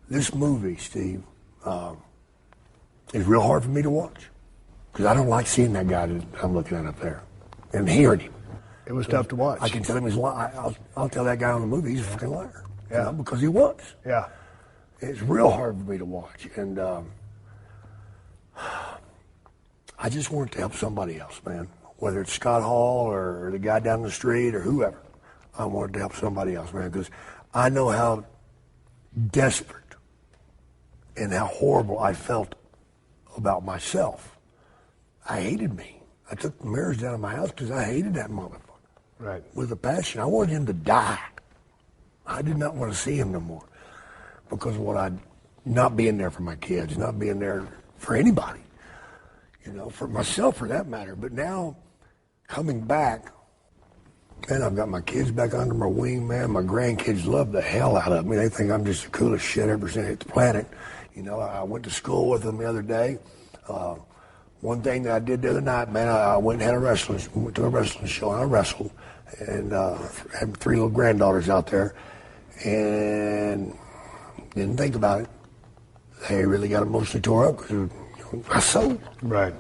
This movie, Steve, is real hard for me to watch. Because I don't like seeing that guy that I'm looking at up there and hearing him. It was tough to watch. I can tell him he's lying. I'll tell that guy on the movie he's a fucking liar. Yeah. You know, because he was. Yeah. It's real hard for me to watch. And I just wanted to help somebody else, man. Whether it's Scott Hall or the guy down the street or whoever. I wanted to help somebody else, man, because I know how desperate and how horrible I felt about myself. I hated me. I took the mirrors down in my house because I hated that motherfucker. Right. With a passion. I wanted him to die. I did not want to see him no more because of what I'd not being there for my kids, not being there for anybody, for myself for that matter. But now, coming back, man, I've got my kids back under my wing, man. My grandkids love the hell out of me. They think I'm just the coolest shit ever since hit the planet. I went to school with them the other day. One thing that I did the other night, man, I went and went to a wrestling show, and I wrestled, and had 3 little granddaughters out there, and didn't think about it. They really got emotionally tore up because I sold. Right.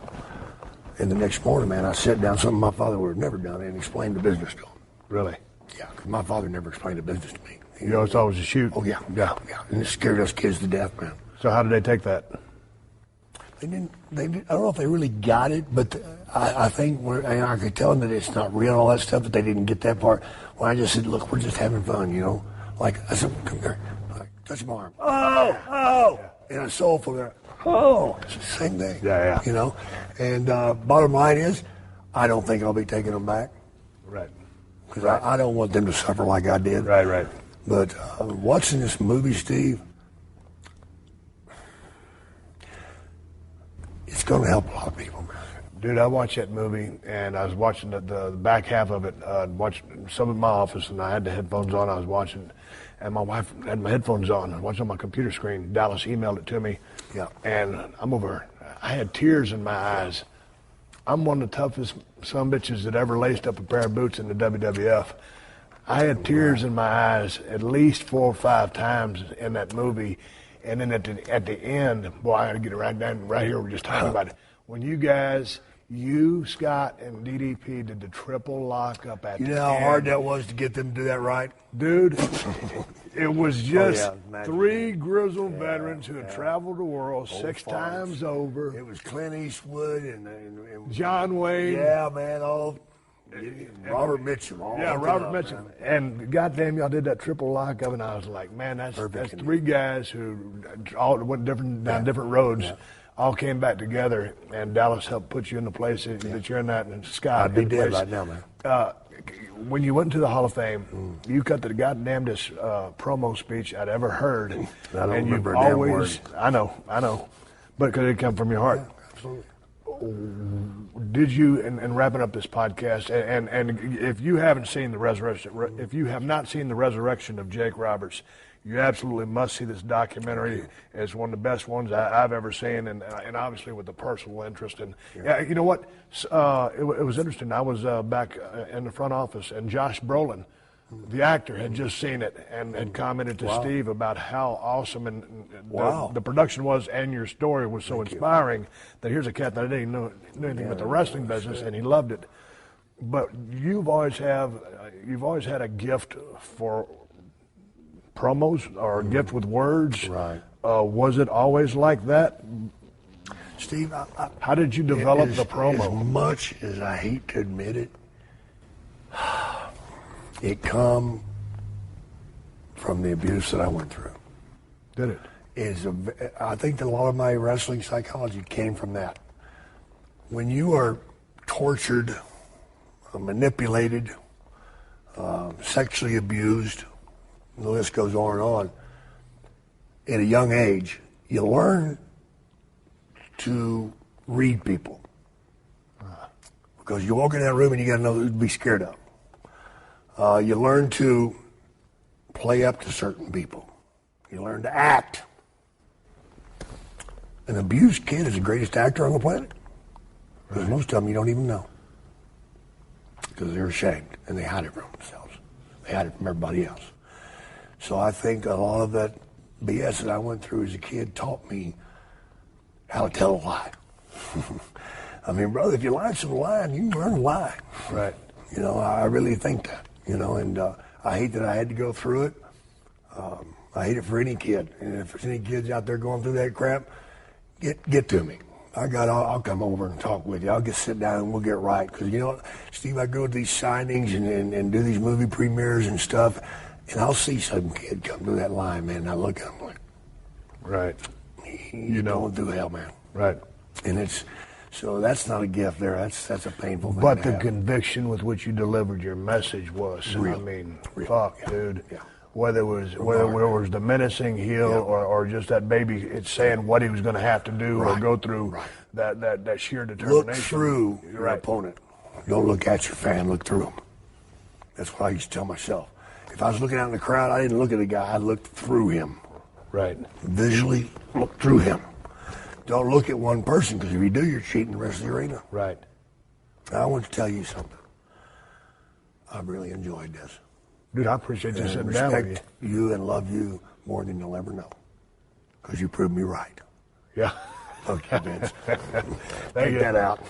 And the next morning, man, I sat down, something my father would have never done, and explained the business to them. Really? Yeah, because my father never explained the business to me. It's always a shoot. Oh, yeah. And it scared us kids to death, man. So how did they take that? They didn't, I don't know if they really got it, but I think I could tell them that it's not real and all that stuff, but they didn't get that part. When I just said, look, we're just having fun, Like, I said, come here. Like, touch my arm. Oh! And I sold for that. Oh! It's the same thing. Yeah. And bottom line is, I don't think I'll be taking them back. Right. Because I don't want them to suffer like I did. Right. But watching this movie, Steve, it's going to help a lot of people, man. Dude, I watched that movie, and I was watching the back half of it. Watching some in my office, and I had the headphones on. I was watching, and my wife had my headphones on. I was watching on my computer screen. Dallas emailed it to me. Yeah. And I'm over. I had tears in my eyes. I'm one of the toughest sumbitches that ever laced up a pair of boots in the WWF. I had tears in my eyes at least 4 or 5 times in that movie. And then at the end, boy, I got to get it right down right here. We're just talking about it. When you guys, Scott, and DDP did the triple lockup at the end. You know how hard that was to get them to do that right? Dude, it was just 3 grizzled veterans who had traveled the world 6 times over. It was Clint Eastwood and John Wayne. Yeah, man, Robert Mitchum. Robert Mitchum. And goddamn, y'all did that triple lockup, and I was like, man, that's 3 guys who all went down different roads. Yeah. All came back together, and Dallas helped put you in the place that you're in that, and Scott. I'd be dead right now, man. When you went to the Hall of Fame, you cut the goddamnest promo speech I'd ever heard. I don't remember a damn word. I know, but because it come from your heart. Yeah, absolutely. Did you, and wrapping up this podcast, and if you haven't seen the resurrection, if you have not seen the resurrection of Jake Roberts, you absolutely must see this documentary. It's one of the best ones I've ever seen, and obviously with the personal interest. And you know what? It was interesting. I was back in the front office, and Josh Brolin, the actor, had just seen it and had commented to Steve about how awesome and the production was, and your story was so inspiring that here's a cat that I didn't know anything about the wrestling business, and he loved it. But you've always had a gift for promos or a gift with words. Right. Was it always like that? Steve, how did you develop the promo? As much as I hate to admit it, it come from the abuse that I went through. Did it? I think that a lot of my wrestling psychology came from that. When you are tortured, manipulated, sexually abused, the list goes on and on, at a young age, you learn to read people. Because you walk in that room and you got to know who to be scared of. You learn to play up to certain people. You learn to act. An abused kid is the greatest actor on the planet. Because most of them you don't even know. Because they're ashamed and they hide it from themselves. They hide it from everybody else. So I think a lot of that BS that I went through as a kid taught me how to tell a lie. I mean, brother, if you lie to the line, you can learn to lie. Right. You know, I really think that, and I hate that I had to go through it. I hate it for any kid. And if there's any kids out there going through that crap, get to me. I'll come over and talk with you. I'll just sit down and we'll get right. Because, Steve, I go to these signings and do these movie premieres and stuff, and I'll see some kid come through that line, man, and I look at him like, right. He's going through hell, man. Right. And it's So that's not a gift there. That's a painful thing. But to the have. conviction with which you delivered your message was, Real. I mean, Real. fuck, Yeah. dude. Yeah. Whether it was the menacing heel or just that baby, it's saying what he was going to have to do or go through, that sheer determination. Look through your opponent. Don't look at your fan. Look through him. That's what I used to tell myself. If I was looking out in the crowd, I didn't look at the guy. I looked through him. Right. Visually look through him. Don't look at one person, because if you do, you're cheating the rest of the arena. Right. Now, I want to tell you something. I've really enjoyed this. Dude, I appreciate you And sitting down with respect you and love you more than you'll ever know, because you proved me right. Yeah. Okay, Vince. Thank you. That out.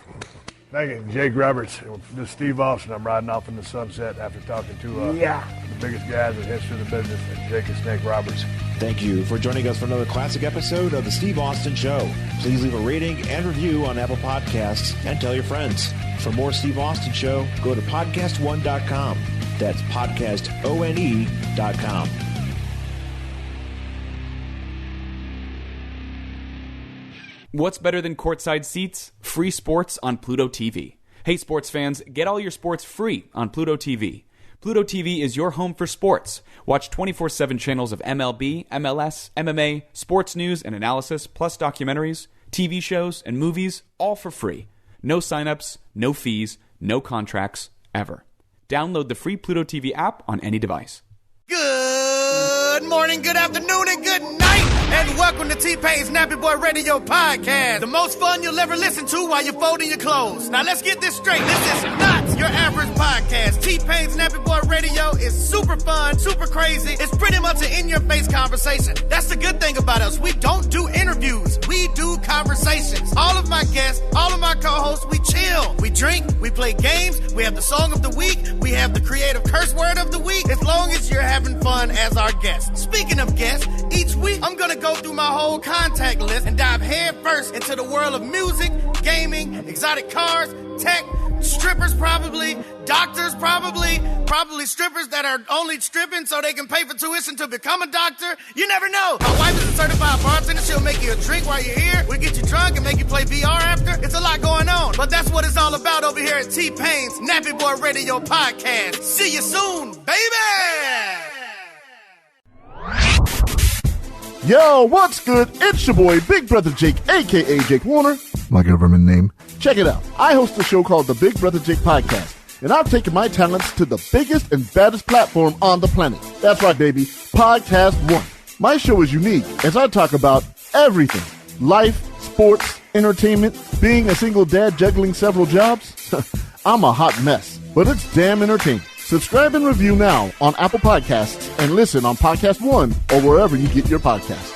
Thank you. Jake Roberts. This is Steve Austin. I'm riding off in the sunset after talking to the biggest guys in the history of the business, Jake the Snake Roberts. Thank you for joining us for another classic episode of The Steve Austin Show. Please leave a rating and review on Apple Podcasts and tell your friends. For more Steve Austin Show, go to PodcastOne.com. That's PodcastOne.com. What's better than courtside seats? Free sports on Pluto TV. Hey, sports fans, get all your sports free on Pluto TV. Pluto TV is your home for sports. Watch 24/7 channels of MLB, MLS, MMA, sports news and analysis, plus documentaries, TV shows, and movies, all for free. No signups, no fees, no contracts, ever. Download the free Pluto TV app on any device. Good morning, good afternoon, and good night, and welcome to T-Pain's Nappy Boy Radio Podcast. The most fun you'll ever listen to while you're folding your clothes. Now let's get this straight. This is not your average podcast. T-Pain's Nappy Boy Radio is super fun, super crazy. It's pretty much an in-your-face conversation. That's the good thing about us. We don't do interviews. We do conversations. All of my guests, all of my co-hosts, we chill. We drink, we play games, we have the song of the week, we have the creative curse word of the week, as long as you're having fun as our guest. Speaking of guests, each week I'm gonna go through my whole contact list and dive head first into the world of music, gaming, exotic cars, tech, strippers probably, doctors probably strippers that are only stripping so they can pay for tuition to become a doctor. You never know. My wife is a certified bartender. She'll make you a drink while you're here. We'll get you drunk and make you play VR after. It's a lot going on. But that's what it's all about over here at T-Pain's Nappy Boy Radio Podcast. See you soon, baby! Yo, what's good? It's your boy, Big Brother Jake, a.k.a. Jake Warner, my government name. Check it out. I host a show called the Big Brother Jake Podcast, and I've taken my talents to the biggest and baddest platform on the planet. That's right, baby, PodcastOne. My show is unique as I talk about everything. Life, sports, entertainment, being a single dad juggling several jobs. I'm a hot mess, but it's damn entertaining. Subscribe and review now on Apple Podcasts and listen on PodcastOne or wherever you get your podcasts.